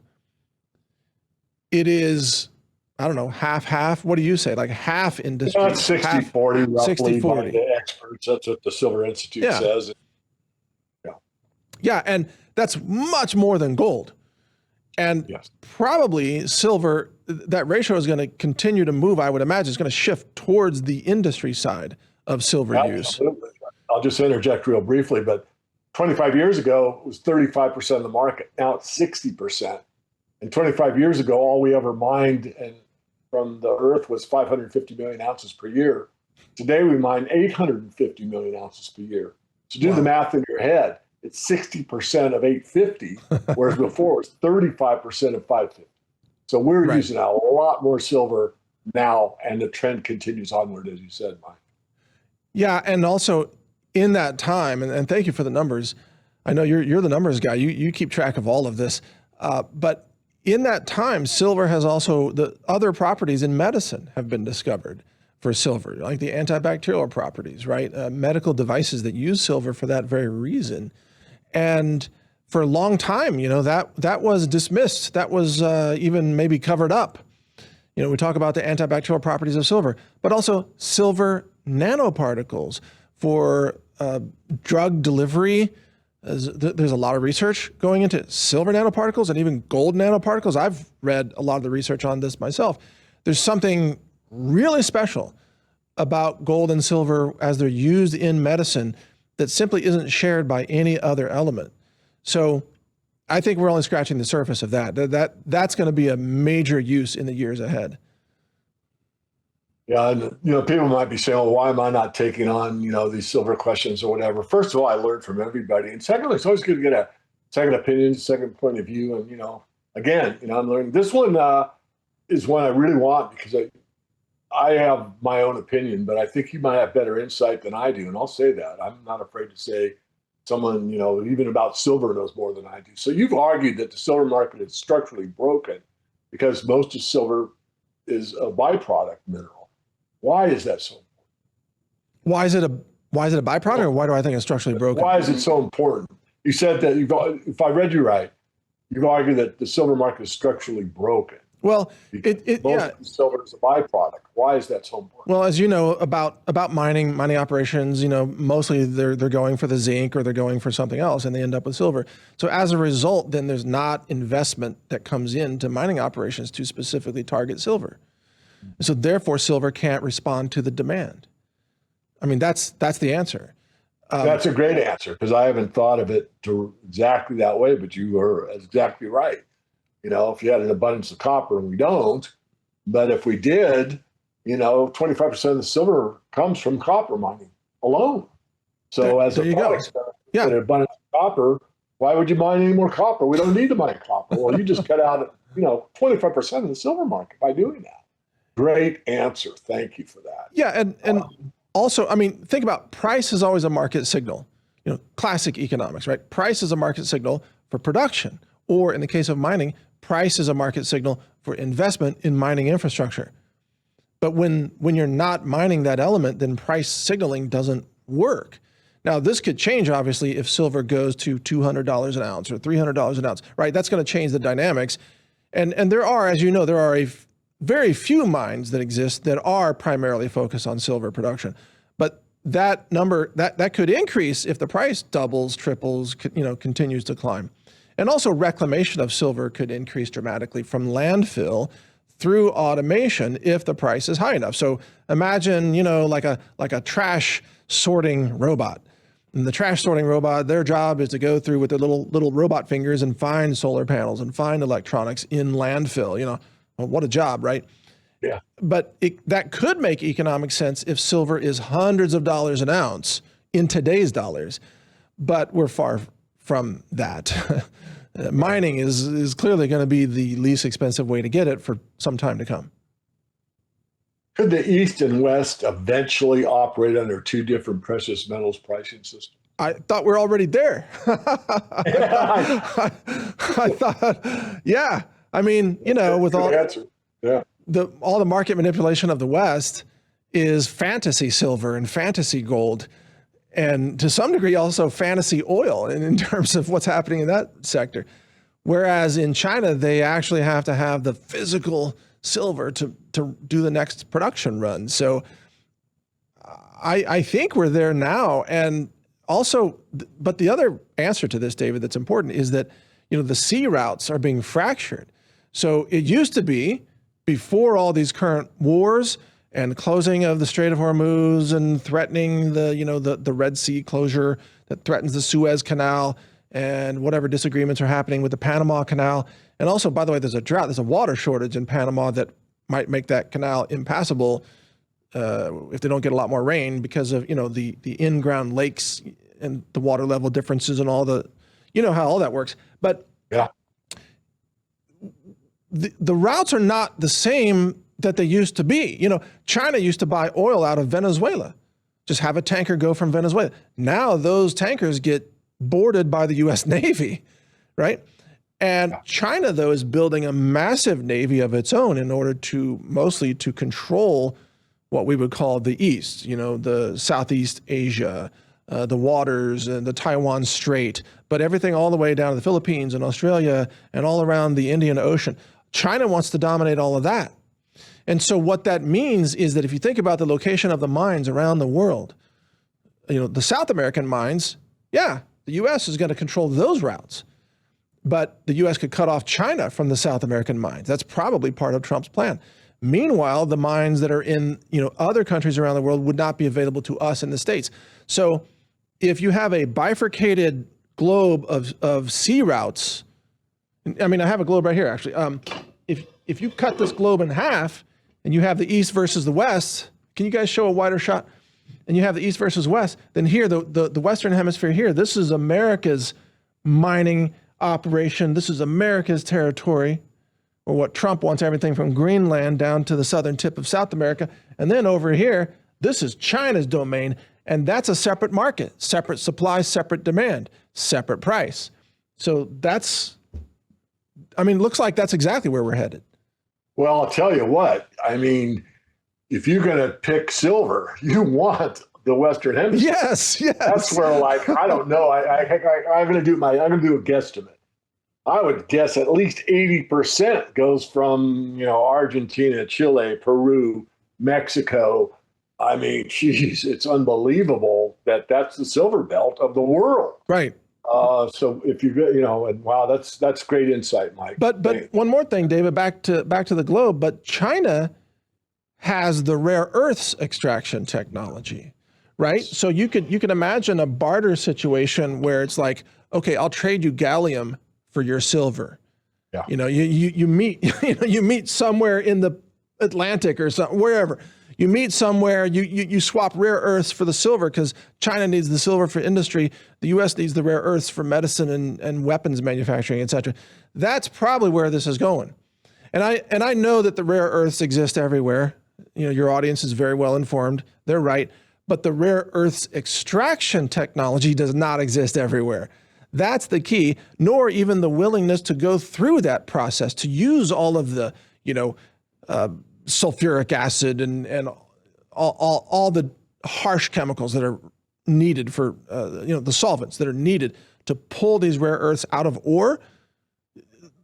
It is, I don't know, half. What do you say? Like half industry? About 60-40 roughly 60-40. by the experts. That's what the Silver Institute says. Yeah, and that's much more than gold. And Yes. probably silver, that ratio is going to continue to move. I would imagine it's going to shift towards the industry side of silver use. Absolutely. I'll just interject real briefly, but 25 years ago, it was 35% of the market. Now it's 60%. And 25 years ago, all we ever mined from the earth was 550 million ounces per year. Today, we mine 850 million ounces per year. So do the math in your head. It's 60% of 850, whereas before it was 35% of 550. So we're using a lot more silver now, and the trend continues onward, as you said, Mike. Yeah, and also in that time, and thank you for the numbers. I know you're the numbers guy. You keep track of all of this. But in that time, silver has also, the other properties in medicine have been discovered for silver, like the antibacterial properties, right? Medical devices that use silver for that very reason. And for a long time, that was dismissed. That was even maybe covered up. We talk about the antibacterial properties of silver, but also silver nanoparticles for drug delivery. There's a lot of research going into silver nanoparticles and even gold nanoparticles. I've read a lot of the research on this myself. There's something really special about gold and silver as they're used in medicine that simply isn't shared by any other element. So I think we're only scratching the surface of that. That's going to be a major use in the years ahead. Yeah, and people might be saying, "Well, why am I not taking on these silver questions or whatever?" First of all, I learned from everybody, and secondly, it's always good to get a second opinion, second point of view, and again, I'm learning. This one is one I really want because I have my own opinion, but I think you might have better insight than I do, and I'll say that. I'm not afraid to say someone even about silver knows more than I do. So you've argued that the silver market is structurally broken because most of silver is a byproduct mineral. Why is that so important? Why is it a byproduct, or why do I think it's structurally broken? Why is it so important? You said that if I read you right, you've argued that the silver market is structurally broken. Well, most of silver is a byproduct. Why is that so important? Well, as you know about mining operations, mostly they're going for the zinc or they're going for something else, and they end up with silver. So as a result, then there's not investment that comes into mining operations to specifically target silver. So therefore, silver can't respond to the demand. I mean, that's the answer. That's a great answer because I haven't thought of it exactly that way, but you are exactly right. If you had an abundance of copper, and we don't, but if we did, 25% of the silver comes from copper mining alone. So as a product, an abundance of copper, why would you mine any more copper? We don't need to mine copper. Well, you just cut out 25% of the silver market by doing that. Great answer. Thank you for that. Yeah, and also, I mean, think about price is always a market signal. Classic economics, right? Price is a market signal for production, or in the case of mining, price is a market signal for investment in mining infrastructure. But when you're not mining that element, then price signaling doesn't work. Now, this could change, obviously, if silver goes to $200 an ounce or $300 an ounce, right? That's going to change the dynamics. And there are, as you know, there are very few mines that exist that are primarily focused on silver production. But that number, that could increase if the price doubles, triples, continues to climb. And also reclamation of silver could increase dramatically from landfill through automation if the price is high enough. So imagine, like a trash sorting robot. And the trash sorting robot, their job is to go through with their little robot fingers and find solar panels and find electronics in landfill. Well, what a job, right? Yeah. But that could make economic sense if silver is hundreds of dollars an ounce in today's dollars. But we're far from that. Mining is clearly going to be the least expensive way to get it for some time to come. Could the East and West eventually operate under two different precious metals pricing systems? I thought we're already there. I thought, yeah. I mean, with all the market manipulation of the West is fantasy silver and fantasy gold, and to some degree also fantasy oil in terms of what's happening in that sector. Whereas in China, they actually have to have the physical silver to do the next production run. So I think we're there now. And also, but the other answer to this, David, that's important is that, the sea routes are being fractured. So it used to be, before all these current wars and closing of the Strait of Hormuz and threatening the Red Sea closure that threatens the Suez Canal and whatever disagreements are happening with the Panama Canal. And also, by the way, there's a water shortage in Panama that might make that canal impassable if they don't get a lot more rain because of, the in-ground lakes and the water level differences and all the, how all that works. But Yeah. the routes are not the same that they used to be. China used to buy oil out of Venezuela, just have a tanker go from Venezuela. Now those tankers get boarded by the U.S. Navy, right? And China, though, is building a massive navy of its own in order to mostly to control what we would call the East, the Southeast Asia, the waters and the Taiwan Strait, but everything all the way down to the Philippines and Australia and all around the Indian Ocean. China wants to dominate all of that. And so what that means is that if you think about the location of the mines around the world, the South American mines, the U.S. is going to control those routes. But the U.S. could cut off China from the South American mines. That's probably part of Trump's plan. Meanwhile, the mines that are in other countries around the world would not be available to us in the States. So if you have a bifurcated globe of sea routes, I have a globe right here, actually. If you cut this globe in half and you have the East versus the West, can you guys show a wider shot? And you have the East versus West, then here, the Western Hemisphere here, this is America's mining operation. This is America's territory, or what Trump wants, everything from Greenland down to the southern tip of South America. And then over here, this is China's domain, and that's a separate market, separate supply, separate demand, separate price. So looks like that's exactly where we're headed. Well, I'll tell you what, if you're going to pick silver, you want the Western Hemisphere. Yes. That's where, I don't know. I'm going to do a guesstimate. I would guess at least 80% goes from, Argentina, Chile, Peru, Mexico. Geez, it's unbelievable that that's the silver belt of the world. Right. So if and wow, that's great insight, Mike. But one more thing, David, back to the globe, but China has the rare earths extraction technology, right? So you could imagine a barter situation where it's like, okay, I'll trade you gallium for your silver. Yeah. You meet somewhere in the Atlantic or wherever. You meet somewhere, you swap rare earths for the silver because China needs the silver for industry. The U.S. needs the rare earths for medicine and weapons manufacturing, et cetera. That's probably where this is going. And I know that the rare earths exist everywhere. Your audience is very well informed. They're right. But the rare earths extraction technology does not exist everywhere. That's the key, nor even the willingness to go through that process, to use all of the, sulfuric acid and all the harsh chemicals that are needed for, the solvents that are needed to pull these rare earths out of ore.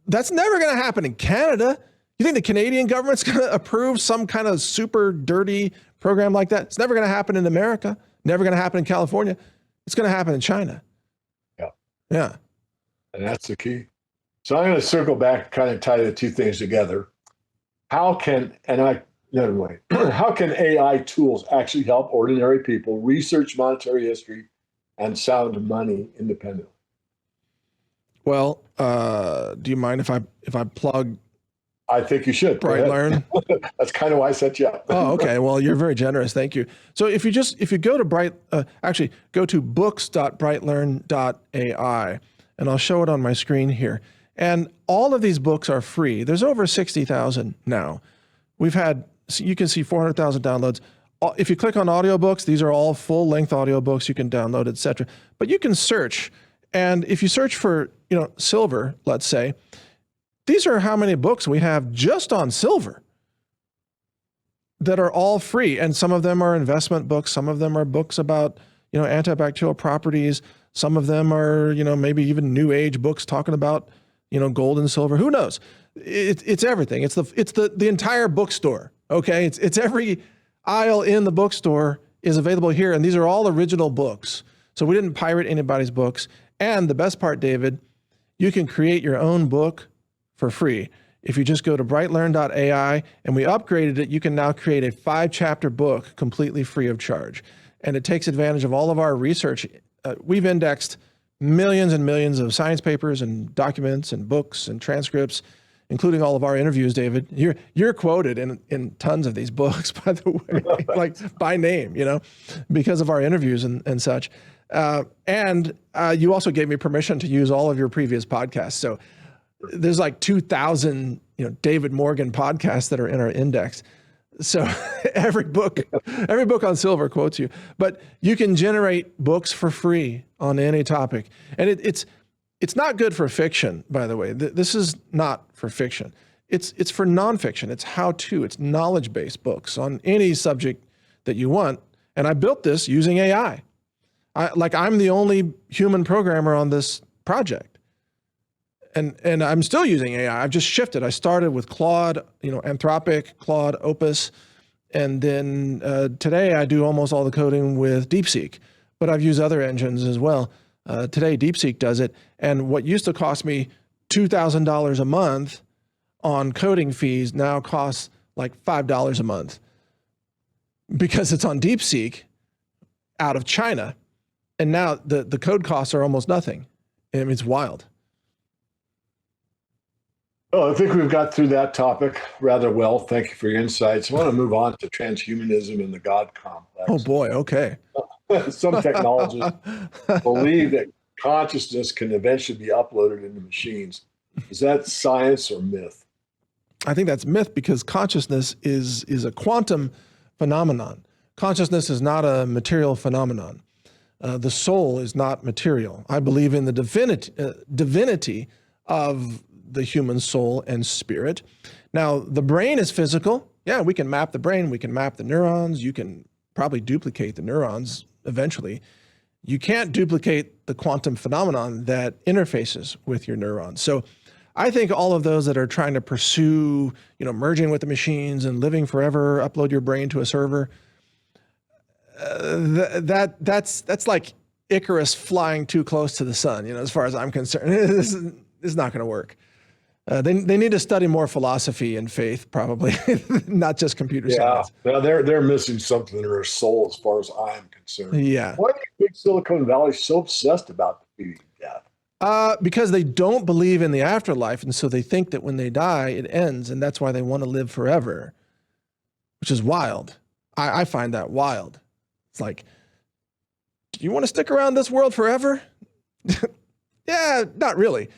That's never going to happen in Canada. You think the Canadian government's going to approve some kind of super dirty program like that? It's never going to happen in America. Never going to happen in California. It's going to happen in China. Yeah. And that's the key. So I'm going to circle back, kind of tie the two things together. How can AI tools actually help ordinary people research monetary history and sound money independently? Well, do you mind if I plug? I think you should. BrightLearn. That's kind of why I set you up. Oh, okay. Well, you're very generous. Thank you. So if you go to go to books.brightlearn.ai, and I'll show it on my screen here. And all of these books are free. There's over 60,000 now. You can see 400,000 downloads. If you click on audiobooks, these are all full-length audiobooks you can download, etc. But you can search, and if you search for, silver, let's say, these are how many books we have just on silver that are all free. And some of them are investment books. Some of them are books about, antibacterial properties. Some of them are, maybe even new age books talking about, gold and silver. Who knows? It's everything. It's the entire bookstore. Okay. It's every aisle in the bookstore is available here. And these are all original books. So we didn't pirate anybody's books. And the best part, David, you can create your own book for free. If you just go to brightlearn.ai, and we upgraded it, you can now create a 5-chapter book completely free of charge. And it takes advantage of all of our research. We've indexed millions and millions of science papers and documents and books and transcripts, including all of our interviews, David. You're quoted in tons of these books, by the way, like by name, because of our interviews and such. And you also gave me permission to use all of your previous podcasts. So there's like 2,000, David Morgan podcasts that are in our index. So every book on silver quotes you, but you can generate books for free on any topic. And it's not good for fiction, by the way. This is not for fiction. It's for nonfiction. It's how-to. It's knowledge-based books on any subject that you want. And I built this using AI. I'm the only human programmer on this project. And I'm still using AI. I've just shifted. I started with Claude, Anthropic, Claude, Opus. And then today I do almost all the coding with DeepSeek, but I've used other engines as well. Today DeepSeek does it. And what used to cost me $2,000 a month on coding fees now costs like $5 a month because it's on DeepSeek out of China. And now the code costs are almost nothing. I mean, it's wild. Well, I think we've got through that topic rather well. Thank you for your insights. I want to move on to transhumanism and the God complex. Oh boy, okay. Some technologists believe that consciousness can eventually be uploaded into machines. Is that science or myth? I think that's myth because consciousness is a quantum phenomenon. Consciousness is not a material phenomenon. The soul is not material. I believe in the divinity of the human soul and spirit. Now, the brain is physical. Yeah, we can map the brain. We can map the neurons. You can probably duplicate the neurons eventually. You can't duplicate the quantum phenomenon that interfaces with your neurons. So I think all of those that are trying to pursue, merging with the machines and living forever, upload your brain to a server, that's like Icarus flying too close to the sun, as far as I'm concerned. This is not going to work. They need to study more philosophy and faith, probably, not just computer science. Yeah, they're missing something in their soul, as far as I'm concerned. Yeah. Why do you think Silicon Valley is so obsessed about defeating death? Because they don't believe in the afterlife, and so they think that when they die, it ends, and that's why they want to live forever, which is wild. I find that wild. It's like, do you want to stick around this world forever? Yeah, not really.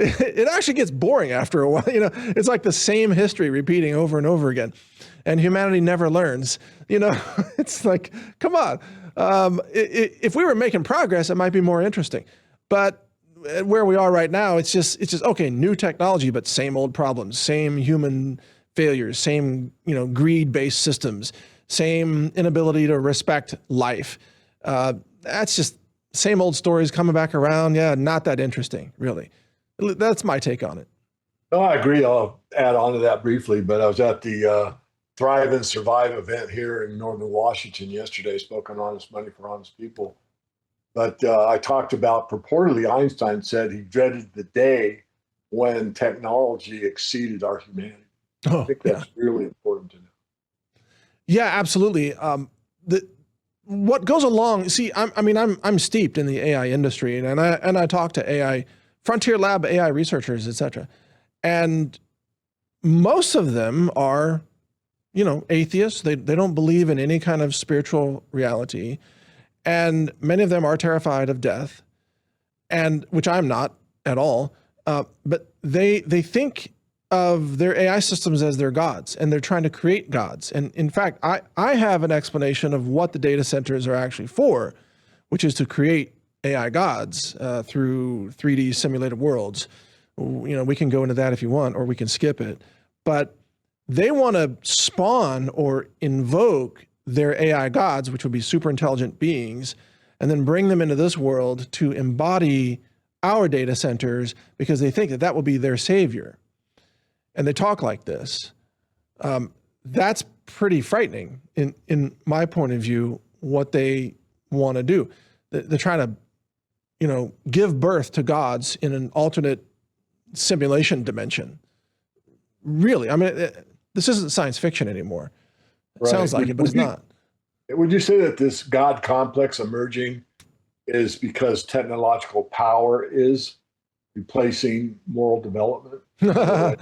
It actually gets boring after a while. It's like the same history repeating over and over again, and humanity never learns. It's like, come on. If we were making progress, it might be more interesting. But where we are right now, it's just okay, new technology, but same old problems, same human failures, same greed-based systems, same inability to respect life. That's just same old stories coming back around. Yeah, not that interesting, really. That's my take on it. No, I agree. I'll add on to that briefly, but I was at the Thrive and Survive event here in Northern Washington yesterday, spoke on honest money for honest people. But I talked about, purportedly, Einstein said he dreaded the day when technology exceeded our humanity. I think that's really important to know. Yeah, absolutely. What goes along? See, I'm steeped in the AI industry, and I talk to AI frontier lab AI researchers, etc. And most of them are, atheists. They don't believe in any kind of spiritual reality, and many of them are terrified of death, and which I'm not at all. But they think of their AI systems as their gods, and they're trying to create gods. And in fact, I have an explanation of what the data centers are actually for, which is to create AI gods through 3D simulated worlds. We can go into that if you want, or we can skip it. But they want to spawn or invoke their AI gods, which would be super intelligent beings, and then bring them into this world to embody our data centers because they think that will be their savior. And they talk like this. That's pretty frightening in my point of view, what they want to do. they're trying to, give birth to gods in an alternate simulation dimension. Really, I mean, this isn't science fiction anymore. It sounds like it, but it's not. Would you say that this God complex emerging is because technological power is replacing moral development? Yeah.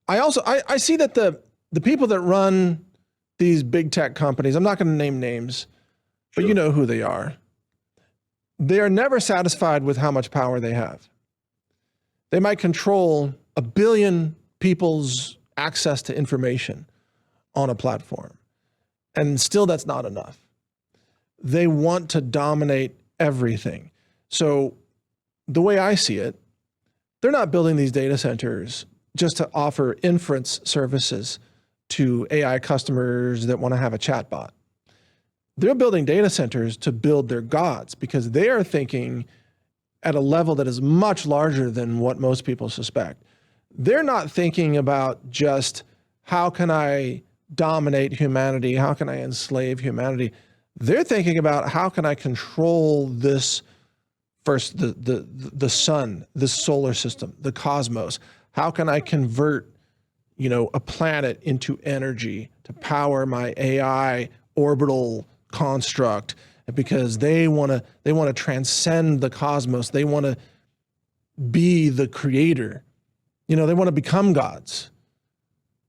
I see that the people that run these big tech companies, I'm not going to name names, but you know who they are. They are never satisfied with how much power they have. They might control 1 billion people's access to information on a platform, and still that's not enough. They want to dominate everything. So the way I see it, they're not building these data centers just to offer inference services to AI customers that want to have a chatbot. They're building data centers to build their gods, because they are thinking at a level that is much larger than what most people suspect. They're not thinking about just how can I dominate humanity? How can I enslave humanity? They're thinking about how can I control this first, the sun, the solar system, the cosmos. How can I convert, a planet into energy to power my AI orbital construct? Because they want to transcend the cosmos. They want to be the creator. They want to become gods.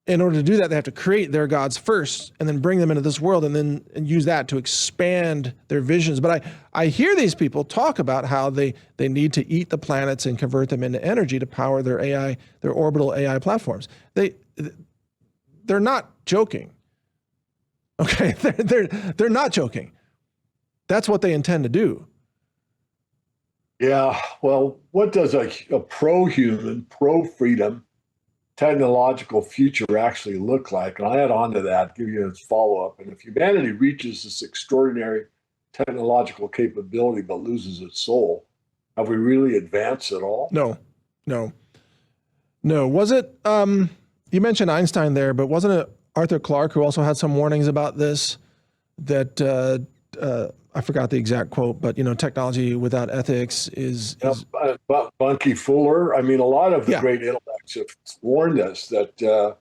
In order to do that, they have to create their gods first and then bring them into this world and use that to expand their visions. But I hear these people talk about how they need to eat the planets and convert them into energy to power their AI, their orbital AI platforms. They're not joking. Okay, they're not joking. That's what they intend to do. Yeah, well, what does a pro-human, pro-freedom technological future actually look like? And I'll add on to that, give you a follow-up. And if humanity reaches this extraordinary technological capability but loses its soul, have we really advanced at all? No. Was it, you mentioned Einstein there, but wasn't it Arthur Clarke who also had some warnings about this, that I forgot the exact quote, but technology without ethics is Bunky Fuller. I mean, a lot of the great intellects have warned us that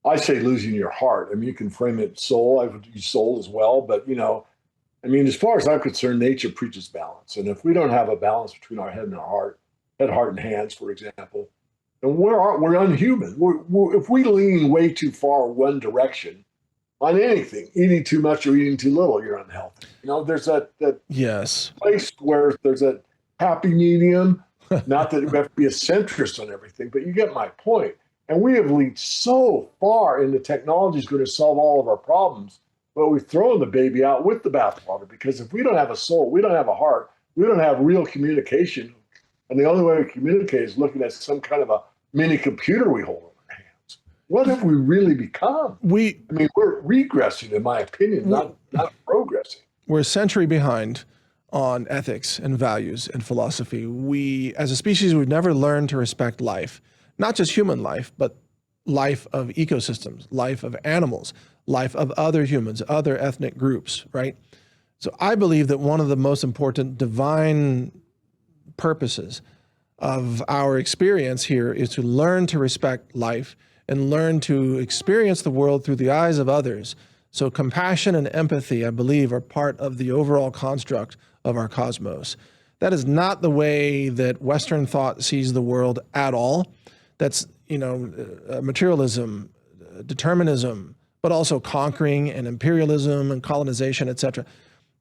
I say losing your heart. I mean, you can frame it soul. I would use soul as well, but I mean, as far as I'm concerned, nature preaches balance, and if we don't have a balance between our head and our heart, heart, and hands, for example, then we're unhuman. If we lean way too far one direction on anything, eating too much or eating too little, you're unhealthy. There's that place where there's a happy medium. Not that we have to be a centrist on everything, but you get my point. And we have leaned so far into technology is going to solve all of our problems, but we've thrown the baby out with the bathwater, because if we don't have a soul, we don't have a heart, we don't have real communication, and the only way we communicate is looking at some kind of a mini computer we hold. What have we really become? We're regressing, in my opinion, not progressing. We're a century behind on ethics and values and philosophy. We, as a species, we've never learned to respect life, not just human life, but life of ecosystems, life of animals, life of other humans, other ethnic groups, right? So I believe that one of the most important divine purposes of our experience here is to learn to respect life and learn to experience the world through the eyes of others. So compassion and empathy, I believe, are part of the overall construct of our cosmos. That is not the way that Western thought sees the world at all. That's, materialism, determinism, but also conquering and imperialism and colonization, etc.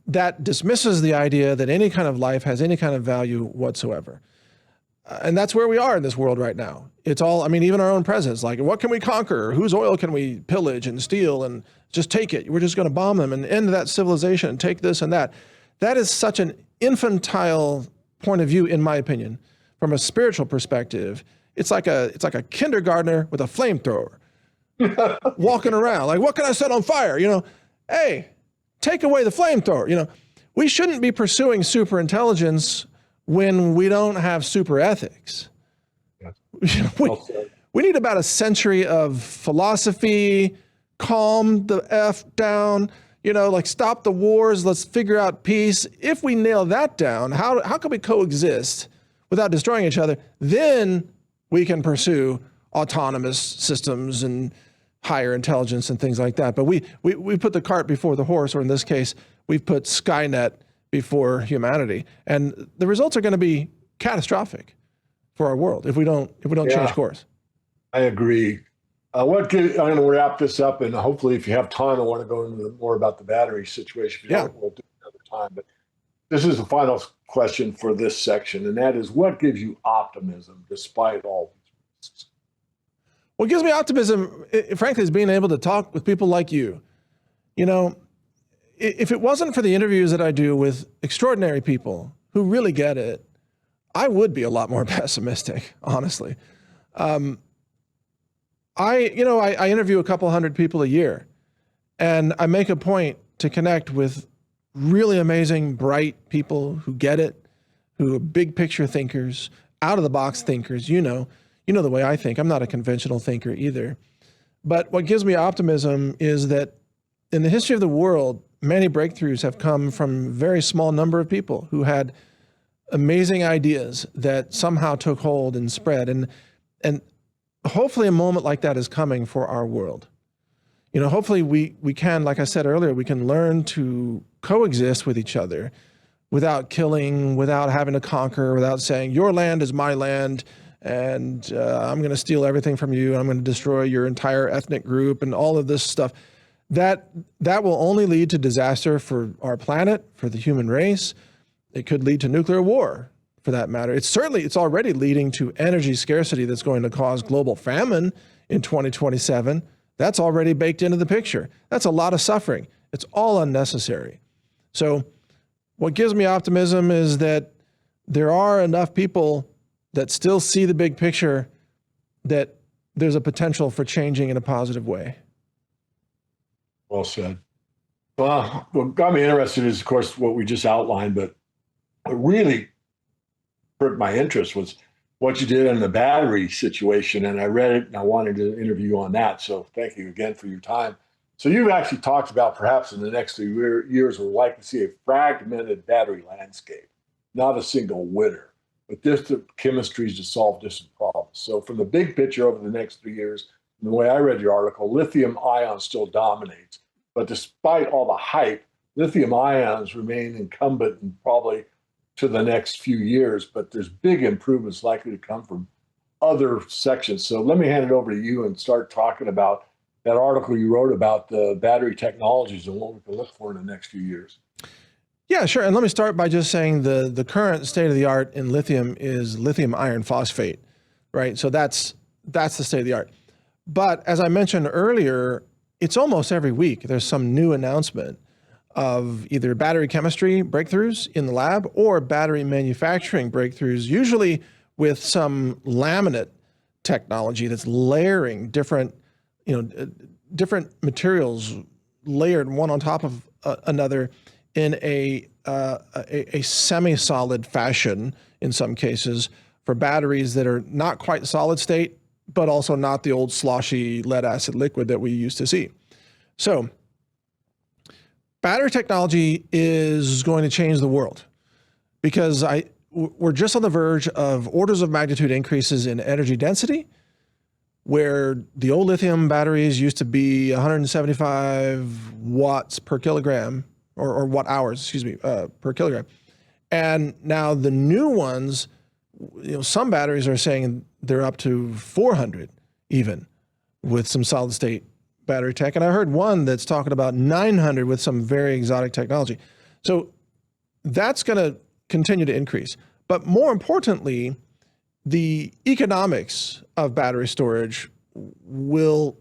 That dismisses the idea that any kind of life has any kind of value whatsoever. And that's where we are in this world right now. It's all, even our own presidents, like, what can we conquer? Whose oil can we pillage and steal and just take it? We're just going to bomb them and end that civilization and take this and that. That is such an infantile point of view, in my opinion. From a spiritual perspective, it's like a kindergartner with a flamethrower walking around. Like, what can I set on fire? Hey, take away the flamethrower. We shouldn't be pursuing super intelligence when we don't have super ethics. We need about a century of philosophy, calm the F down, like stop the wars, let's figure out peace. If we nail that down, how can we coexist without destroying each other? Then we can pursue autonomous systems and higher intelligence and things like that. But we put the cart before the horse, or in this case, we've put Skynet before humanity. And the results are going to be catastrophic for our world if we don't change course. I agree. I'm going to wrap this up, and hopefully if you have time, I want to go into more about the battery situation. If you don't, we'll do it another time. But this is the final question for this section, and that is, what gives you optimism despite all these risks? What gives me optimism, frankly, is being able to talk with people like you. If it wasn't for the interviews that I do with extraordinary people who really get it, I would be a lot more pessimistic, honestly. I interview a couple hundred people a year, and I make a point to connect with really amazing, bright people who get it, who are big picture thinkers, out of the box thinkers. You know the way I think. I'm not a conventional thinker either. But what gives me optimism is that in the history of the world, many breakthroughs have come from a very small number of people who had amazing ideas that somehow took hold and spread. And hopefully a moment like that is coming for our world. Hopefully we can, like I said earlier, we can learn to coexist with each other without killing, without having to conquer, without saying, your land is my land, and I'm going to steal everything from you, and I'm going to destroy your entire ethnic group, and all of this stuff. That will only lead to disaster for our planet, for the human race. It could lead to nuclear war, for that matter. It's already leading to energy scarcity that's going to cause global famine in 2027. That's already baked into the picture. That's a lot of suffering. It's all unnecessary. So what gives me optimism is that there are enough people that still see the big picture, that there's a potential for changing in a positive way. Well said. Well, what got me interested is, of course, what we just outlined, but what really perked my interest was what you did in the battery situation. And I read it and I wanted to interview you on that. So thank you again for your time. So you've actually talked about perhaps in the next few years, we're likely to see a fragmented battery landscape, not a single winner, but different chemistries to solve different problems. So from the big picture over the next 3 years, and the way I read your article, lithium ion still dominates. But despite all the hype, lithium ions remain incumbent and probably to the next few years, but there's big improvements likely to come from other sections. So let me hand it over to you and start talking about that article you wrote about the battery technologies and what we can look for in the next few years. Yeah, sure. And let me start by just saying the current state of the art in lithium is lithium iron phosphate, right? So that's the state of the art. But as I mentioned earlier, it's almost every week there's some new announcement of either battery chemistry breakthroughs in the lab or battery manufacturing breakthroughs, usually with some laminate technology that's layering different materials layered one on top of another in a semi-solid fashion in some cases for batteries that are not quite solid state, but also not the old sloshy lead acid liquid that we used to see. So battery technology is going to change the world because we're just on the verge of orders of magnitude increases in energy density, where the old lithium batteries used to be 175 watts per kilogram, or watt hours, per kilogram. And now the new ones, some batteries are saying they're up to 400 even with some solid state battery tech. And I heard one that's talking about 900 with some very exotic technology. So that's going to continue to increase. But more importantly, the economics of battery storage will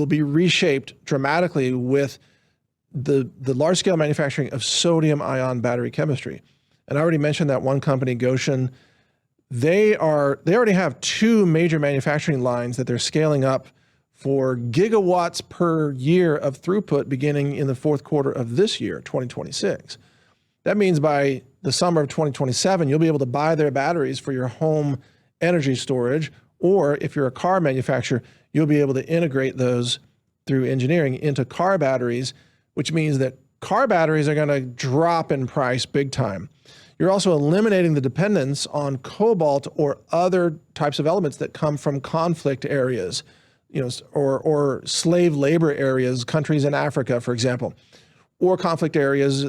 be reshaped dramatically with the large scale manufacturing of sodium ion battery chemistry. And I already mentioned that one company, Goshen, they already have 2 major manufacturing lines that they're scaling up for gigawatts per year of throughput beginning in the 4th quarter of this year, 2026. That means by the summer of 2027, you'll be able to buy their batteries for your home energy storage, or if you're a car manufacturer, you'll be able to integrate those through engineering into car batteries, which means that car batteries are going to drop in price big time. You're also eliminating the dependence on cobalt or other types of elements that come from conflict areas, or slave labor areas, countries in Africa, for example, or conflict areas,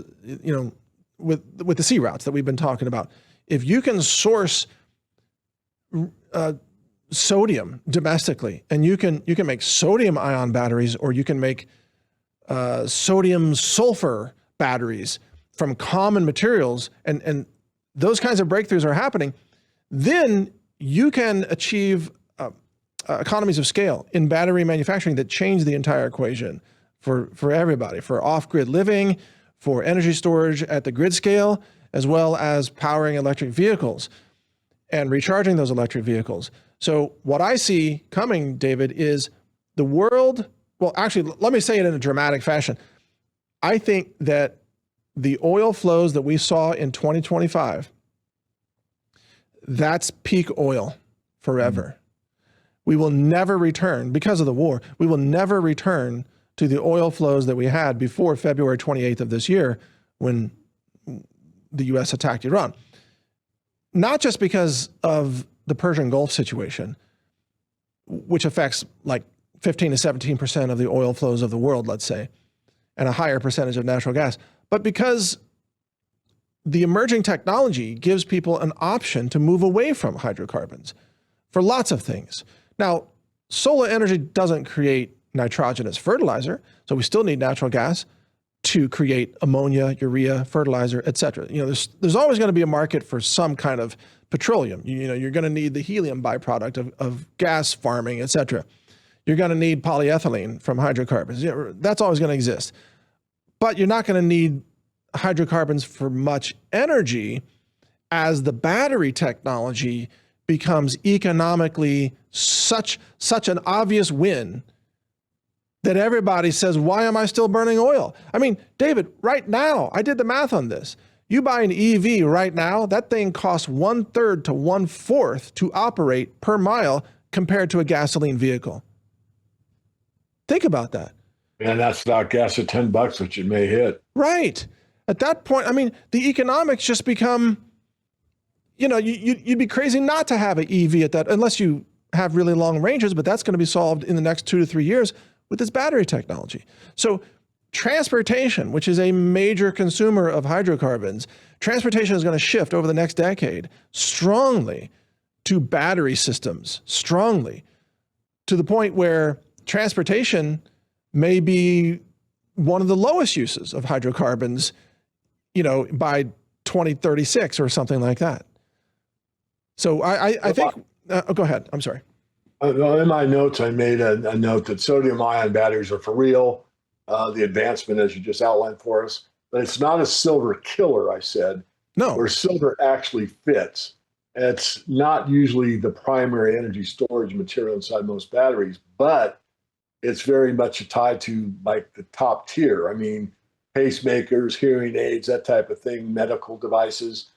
with the sea routes that we've been talking about. If you can source sodium domestically, and you can make sodium ion batteries, or you can make sodium sulfur batteries from common materials, and those kinds of breakthroughs are happening, then you can achieve economies of scale in battery manufacturing that change the entire equation for everybody, for off-grid living, for energy storage at the grid scale, as well as powering electric vehicles and recharging those electric vehicles. So what I see coming, David, is the world, well, actually, let me say it in a dramatic fashion. I think that the oil flows that we saw in 2025, that's peak oil forever. We will never return, because of the war, we will never return to the oil flows that we had before February 28th of this year, when the US attacked Iran. Not just because of the Persian Gulf situation, which affects like 15 to 17% of the oil flows of the world, let's say, and a higher percentage of natural gas, but because the emerging technology gives people an option to move away from hydrocarbons for lots of things. Now, solar energy doesn't create nitrogenous fertilizer, so we still need natural gas to create ammonia, urea, fertilizer, et cetera. There's always going to be a market for some kind of petroleum. You're going to need the helium byproduct of gas farming, et cetera. You're going to need polyethylene from hydrocarbons. That's always going to exist. But you're not going to need hydrocarbons for much energy as the battery technology becomes economically such an obvious win that everybody says, why am I still burning oil? I mean, David, right now, I did the math on this. You buy an EV right now, that thing costs 1/3 to 1/4 to operate per mile compared to a gasoline vehicle. Think about that. And that's not gas at $10, which it may hit. Right. At that point, I mean, the economics just become, you'd be crazy not to have an EV at that, unless you have really long ranges, but that's going to be solved in the next 2 to 3 years with this battery technology. So transportation, which is a major consumer of hydrocarbons, transportation is going to shift over the next decade strongly to battery systems, strongly, to the point where transportation may be one of the lowest uses of hydrocarbons, by 2036 or something like that. So I think, go ahead. I'm sorry. In my notes, I made a note that sodium ion batteries are for real, the advancement as you just outlined for us, but it's not a silver killer, I said. No. Where silver actually fits. It's not usually the primary energy storage material inside most batteries, but it's very much tied to like the top tier. I mean, pacemakers, hearing aids, that type of thing, medical devices.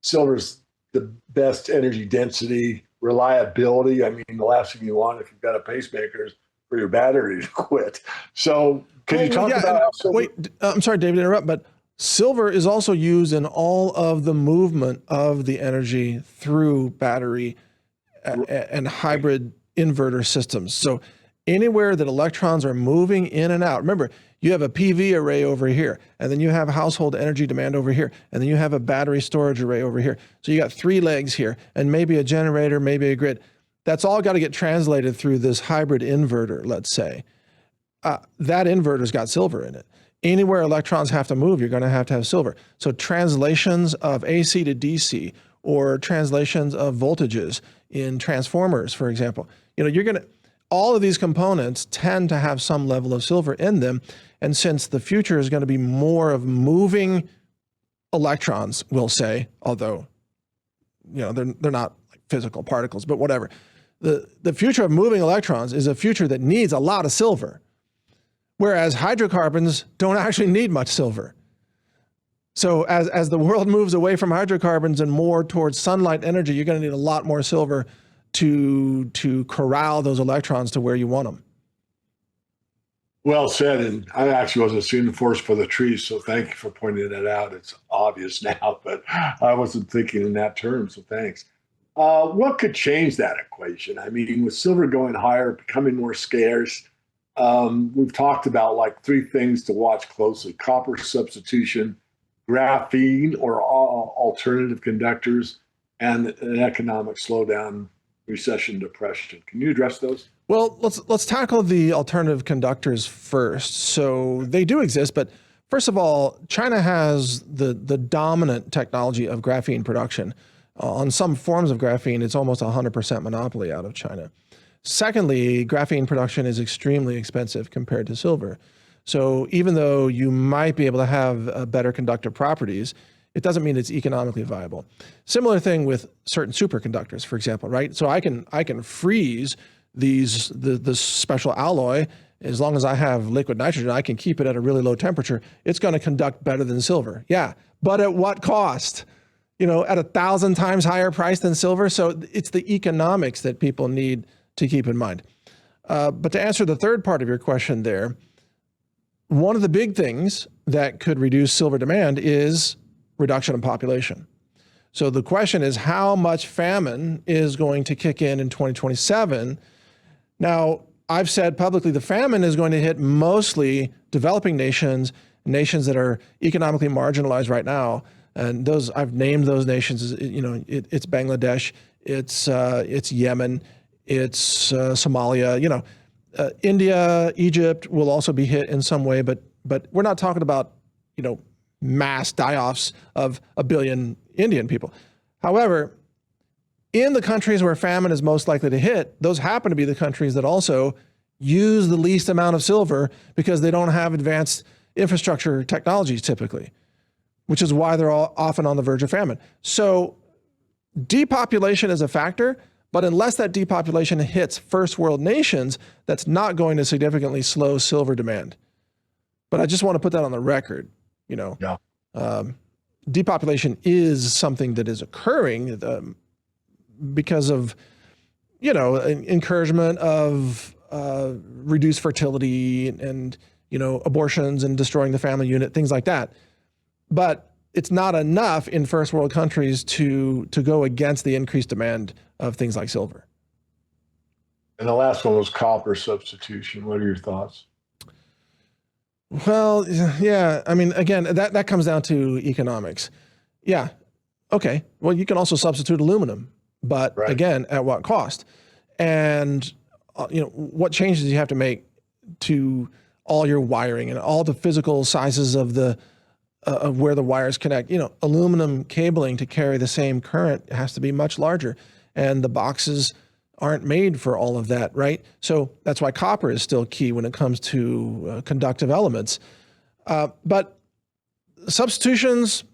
Silver's the best energy density, reliability. I mean, the last thing you want if you've got a pacemaker is for your battery to quit. So can you talk about how silver... Wait, I'm sorry, David, to interrupt, but silver is also used in all of the movement of the energy through battery and hybrid inverter systems. So anywhere that electrons are moving in and out, remember, you have a PV array over here, and then you have household energy demand over here, and then you have a battery storage array over here. So you got 3 legs here, and maybe a generator, maybe a grid. That's all got to get translated through this hybrid inverter, let's say. That inverter's got silver in it. Anywhere electrons have to move, you're going to have silver. So translations of AC to DC, or translations of voltages in transformers, for example, all of these components tend to have some level of silver in them. And since the future is going to be more of moving electrons, we'll say, although, they're not like physical particles, but whatever. The future of moving electrons is a future that needs a lot of silver, whereas hydrocarbons don't actually need much silver. So as the world moves away from hydrocarbons and more towards sunlight energy, you're going to need a lot more silver to corral those electrons to where you want them. Well said. And I actually wasn't seeing the forest for the trees. So thank you for pointing that out. It's obvious now, but I wasn't thinking in that term. So thanks. What could change that equation? I mean, with silver going higher, becoming more scarce, we've talked about like three things to watch closely: copper substitution, graphene or alternative conductors, and an economic slowdown, recession, depression. Can you address those? Well, let's tackle the alternative conductors first. So they do exist, but first of all, China has the dominant technology of graphene production. On some forms of graphene, it's almost 100% monopoly out of China. Secondly, graphene production is extremely expensive compared to silver. So even though you might be able to have better conductive properties, it doesn't mean it's economically viable. Similar thing with certain superconductors, for example, right? So I can freeze the special alloy. As long as I have liquid nitrogen, I can keep it at a really low temperature. It's going to conduct better than silver. Yeah, but at what cost? At 1,000 times higher price than silver. So it's the economics that people need to keep in mind. But to answer the third part of your question there, one of the big things that could reduce silver demand is reduction in population. So the question is, how much famine is going to kick in 2027? Now, I've said publicly the famine is going to hit mostly developing nations, nations that are economically marginalized right now. And those, I've named those nations, it's Bangladesh, it's Yemen, it's Somalia, India, Egypt will also be hit in some way, but we're not talking about, mass die-offs of 1 billion Indian people. However, in the countries where famine is most likely to hit, those happen to be the countries that also use the least amount of silver because they don't have advanced infrastructure technologies typically, which is why they're all often on the verge of famine. So depopulation is a factor, but unless that depopulation hits first world nations, that's not going to significantly slow silver demand. But I just want to put that on the record. Yeah. Depopulation is something that is occurring because of, encouragement of reduced fertility and, abortions and destroying the family unit, things like that. But it's not enough in first world countries to go against the increased demand of things like silver. And the last one was copper substitution. What are your thoughts? Well, yeah. I mean, again, that comes down to economics. Yeah. Okay. Well, you can also substitute aluminum, but Right. again, at what cost? And, what changes do you have to make to all your wiring and all the physical sizes of of where the wires connect? Aluminum cabling to carry the same current has to be much larger, and the boxes aren't made for all of that, right? So that's why copper is still key when it comes to conductive elements. But substitutions,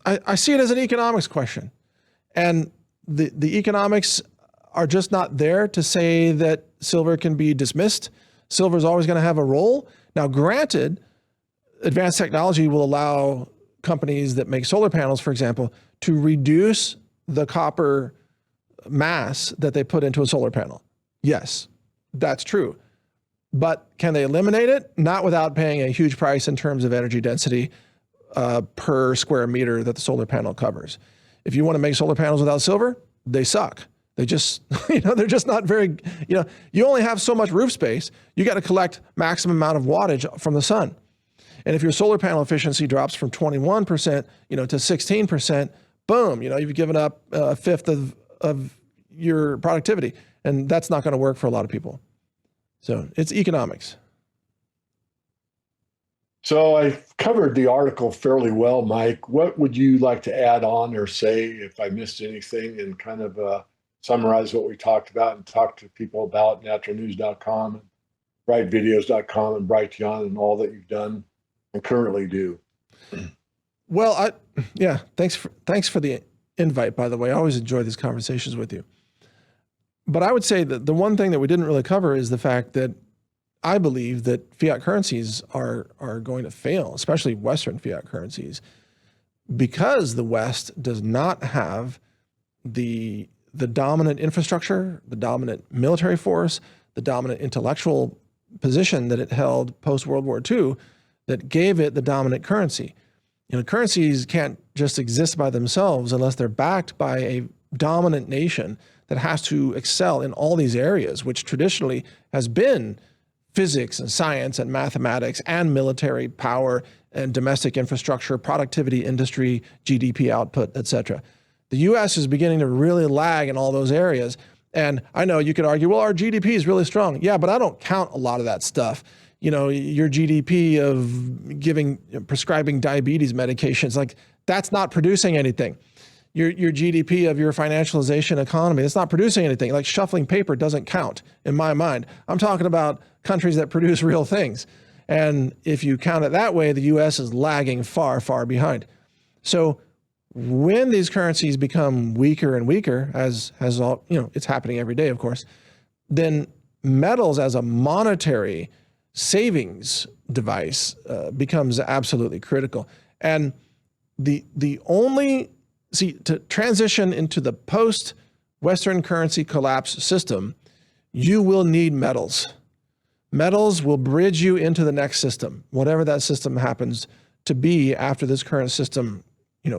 I see it as an economics question. And the economics are just not there to say that silver can be dismissed. Silver is always going to have a role. Now, granted, advanced technology will allow companies that make solar panels, for example, to reduce the copper mass that they put into a solar panel. Yes, that's true. But can they eliminate it? Not without paying a huge price in terms of energy density per square meter that the solar panel covers. If you want to make solar panels without silver, they suck. They just, they're just not very, you only have so much roof space. You got to collect maximum amount of wattage from the sun. And if your solar panel efficiency drops from 21%, to 16%, boom, you've given up a fifth of your productivity. And that's not going to work for a lot of people. So it's economics. So I covered the article fairly well, Mike. What would you like to add on or say if I missed anything, and kind of summarize what we talked about and talk to people about naturalnews.com and brightvideos.com and Brighteon and all that you've done and currently do? Well, thanks for the invite, by the way. I always enjoy these conversations with you. But I would say that the one thing that we didn't really cover is the fact that I believe that fiat currencies are going to fail, especially Western fiat currencies, because the West does not have the dominant infrastructure, the dominant military force, the dominant intellectual position that it held post World War II that gave it the dominant currency. Currencies can't just exist by themselves unless they're backed by a dominant nation that has to excel in all these areas, which traditionally has been physics and science and mathematics and military power and domestic infrastructure, productivity, industry, GDP output, et cetera. The US is beginning to really lag in all those areas. And I know you could argue, well, our GDP is really strong. Yeah, but I don't count a lot of that stuff. Your GDP of prescribing diabetes medications, like that's not producing anything. Your GDP of your financialization economy, it's not producing anything. Like shuffling paper doesn't count in my mind. I'm talking about countries that produce real things. And if you count it that way, the US is lagging far, far behind. So when these currencies become weaker and weaker, as all, it's happening every day, of course, then metals as a monetary savings device becomes absolutely critical. And the only, to transition into the post-Western currency collapse system, you will need metals. Metals will bridge you into the next system, whatever that system happens to be after this current system,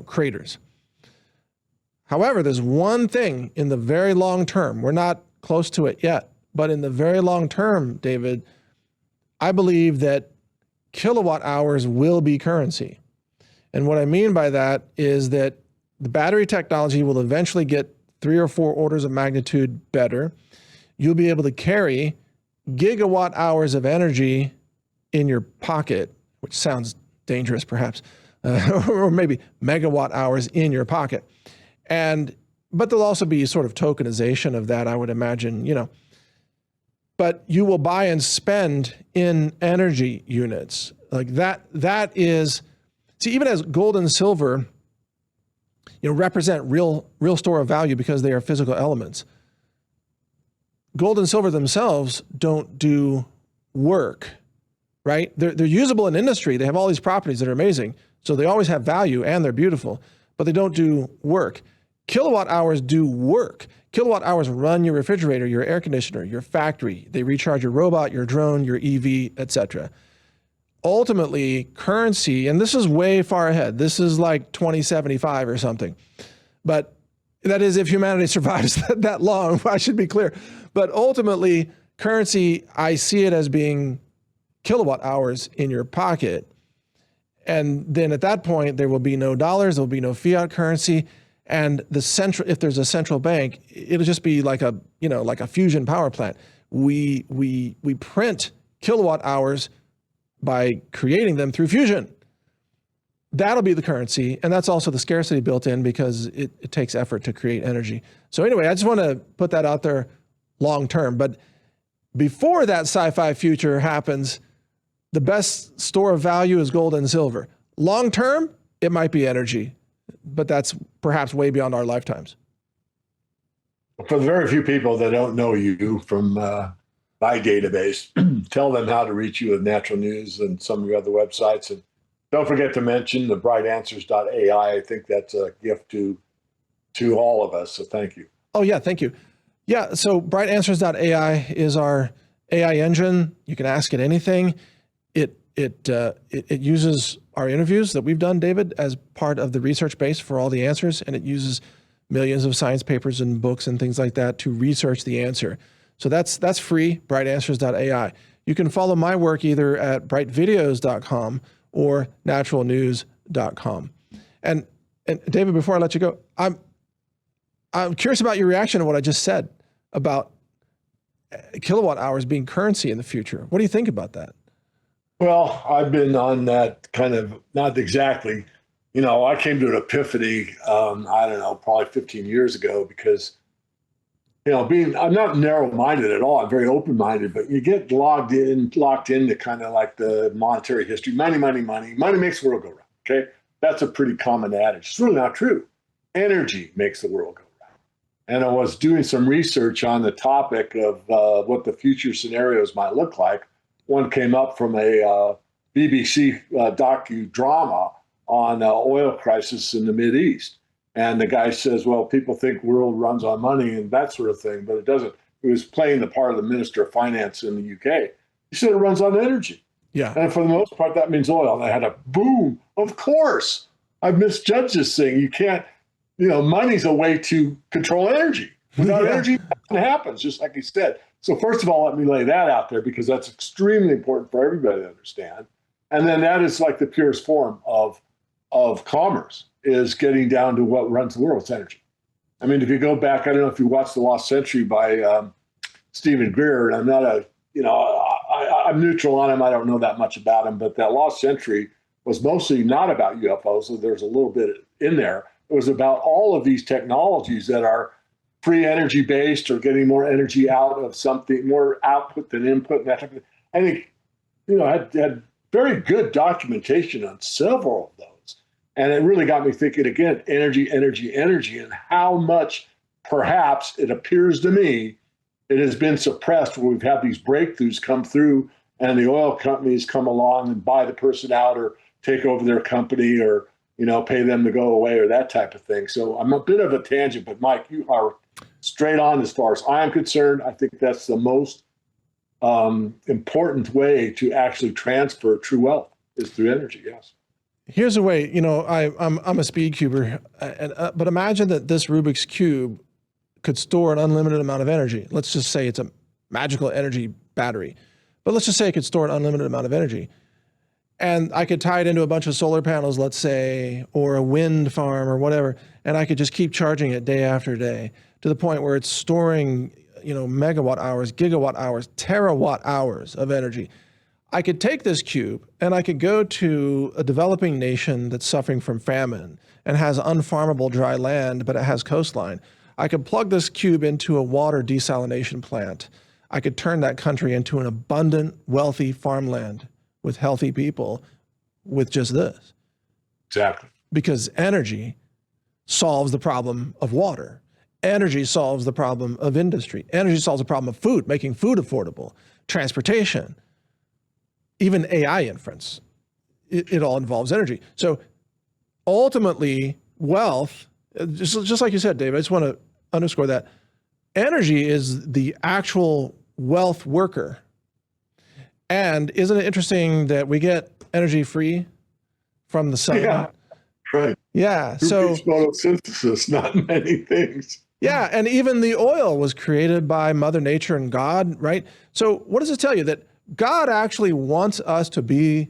craters. However, there's one thing in the very long term, we're not close to it yet, but in the very long term, David, I believe that kilowatt hours will be currency. And what I mean by that is that the battery technology will eventually get 3 or 4 orders of magnitude better. You'll be able to carry gigawatt hours of energy in your pocket, which sounds dangerous perhaps, or maybe megawatt hours in your pocket. But there'll also be sort of tokenization of that, I would imagine, but you will buy and spend in energy units. Like that is, see, even as gold and silver, represent real store of value because they are physical elements. Gold and silver themselves don't do work, right? They're usable in industry. They have all these properties that are amazing. So they always have value and they're beautiful, but they don't do work. Kilowatt hours do work. Kilowatt hours run your refrigerator, your air conditioner, your factory. They recharge your robot, your drone, your EV, etc. Ultimately, currency, and this is way far ahead. This is like 2075 or something. But that is if humanity survives that long, I should be clear. But ultimately, currency, I see it as being kilowatt hours in your pocket. And then at that point, there will be no dollars, there will be no fiat currency. And if there's a central bank, it'll just be like a fusion power plant. We print kilowatt hours by creating them through fusion. That'll be the currency. And that's also the scarcity built in because it takes effort to create energy. So anyway, I just want to put that out there long term. But before that sci-fi future happens, the best store of value is gold and silver. Long term, it might be energy, but that's perhaps way beyond our lifetimes. For the very few people that don't know you from my database, tell them how to reach you with natural news and some of your other websites. And don't forget to mention the brightanswers.ai. I think that's a gift to all of us. So thank you. Oh, yeah. Thank you. Yeah. So brightanswers.ai is our AI engine. You can ask it anything. It uses our interviews that we've done, David, as part of the research base for all the answers. And it uses millions of science papers and books and things like that to research the answer. So that's free, brightanswers.ai. You can follow my work either at brightvideos.com or naturalnews.com. And David, before I let you go, I'm curious about your reaction to what I just said about kilowatt hours being currency in the future. What do you think about that? Well, I've been on that kind of, not exactly, I came to an epiphany, I don't know, probably 15 years ago because, I'm not narrow-minded at all. I'm very open-minded, but you get locked into kind of like the monetary history. Money, money, money. Money makes the world go round, okay? That's a pretty common adage. It's really not true. Energy makes the world go round. And I was doing some research on the topic of what the future scenarios might look like. One came up from a BBC docudrama on oil crisis in the Mideast. And the guy says, well, people think world runs on money and that sort of thing, but it doesn't. He was playing the part of the Minister of Finance in the UK. You said it runs on energy. Yeah. And for the most part, that means oil. And I had a boom. Of course, I've misjudged this thing. You can't, money's a way to control energy. Without energy, nothing happens, just like you said. So first of all, let me lay that out there because that's extremely important for everybody to understand. And then that is like the purest form of commerce, is getting down to what runs the world. It's energy. I mean, if you go back, I don't know if you watched The Lost Century by Stephen Greer, and I'm not I'm neutral on him. I don't know that much about him, but that Lost Century was mostly not about UFOs. So there's a little bit in there. It was about all of these technologies that are free energy based or getting more energy out of something, more output than input. And that type of thing. I think, had very good documentation on several of those. And it really got me thinking again, energy, energy, energy, and how much perhaps it appears to me it has been suppressed where we've had these breakthroughs come through and the oil companies come along and buy the person out or take over their company or, pay them to go away or that type of thing. So I'm a bit of a tangent, but Mike, you are straight on as far as I'm concerned. I think that's the most important way to actually transfer true wealth is through energy. Yes. Here's a way, I'm a speed cuber, but imagine that this Rubik's Cube could store an unlimited amount of energy. Let's just say it's a magical energy battery, but let's just say it could store an unlimited amount of energy. And I could tie it into a bunch of solar panels, let's say, or a wind farm or whatever, and I could just keep charging it day after day to the point where it's storing, megawatt hours, gigawatt hours, terawatt hours of energy. I could take this cube and I could go to a developing nation that's suffering from famine and has unfarmable dry land, but it has coastline. I could plug this cube into a water desalination plant. I could turn that country into an abundant, wealthy farmland with healthy people with just this. Exactly. Because energy solves the problem of water. Energy solves the problem of industry. Energy solves the problem of food, making food affordable, transportation, even AI inference. It all involves energy. So ultimately, wealth, just like you said, David, I just want to underscore that energy is the actual wealth worker. And isn't it interesting that we get energy free from the sun? Yeah, right. Yeah. So photosynthesis, not many things. Yeah. And even the oil was created by Mother Nature and God, right? So what does it tell you? That God actually wants us to be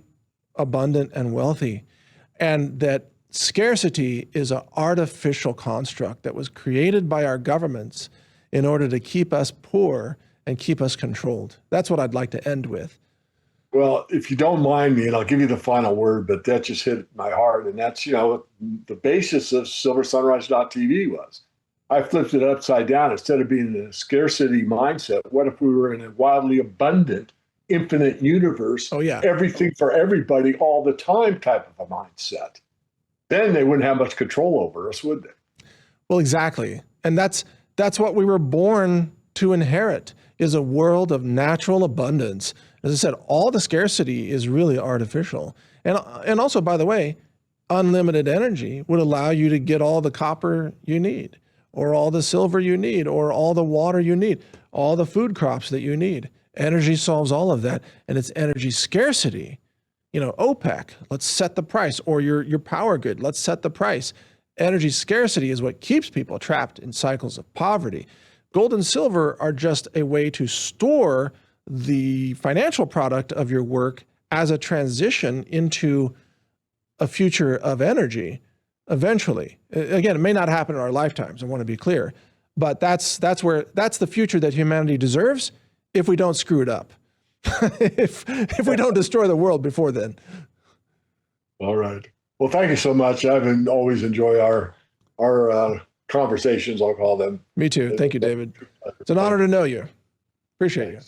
abundant and wealthy, and that scarcity is an artificial construct that was created by our governments in order to keep us poor and keep us controlled. That's what I'd like to end with. Well, if you don't mind me, and I'll give you the final word, but that just hit my heart. And that's, the basis of silversunrise.tv was. I flipped it upside down. Instead of being in a scarcity mindset, what if we were in a wildly abundant, infinite universe, Oh, yeah. everything for everybody all the time type of a mindset? Then they wouldn't have much control over us, would they? Well, exactly. And that's what we were born to inherit, is a world of natural abundance. As I said, all the scarcity is really artificial. And also, by the way, unlimited energy would allow you to get all the copper you need, or all the silver you need, or all the water you need, all the food crops that you need. Energy solves all of that, and it's energy scarcity. OPEC, let's set the price, or your power grid, let's set the price. Energy scarcity is what keeps people trapped in cycles of poverty. Gold and silver are just a way to store the financial product of your work as a transition into a future of energy eventually. Again, it may not happen in our lifetimes, I want to be clear, but that's the future that humanity deserves if we don't screw it up. if we don't destroy the world before then. All right. Well, thank you so much. I've always enjoyed our conversations, I'll call them. Me too. Thank you, David. It's an honor to know you. Appreciate you.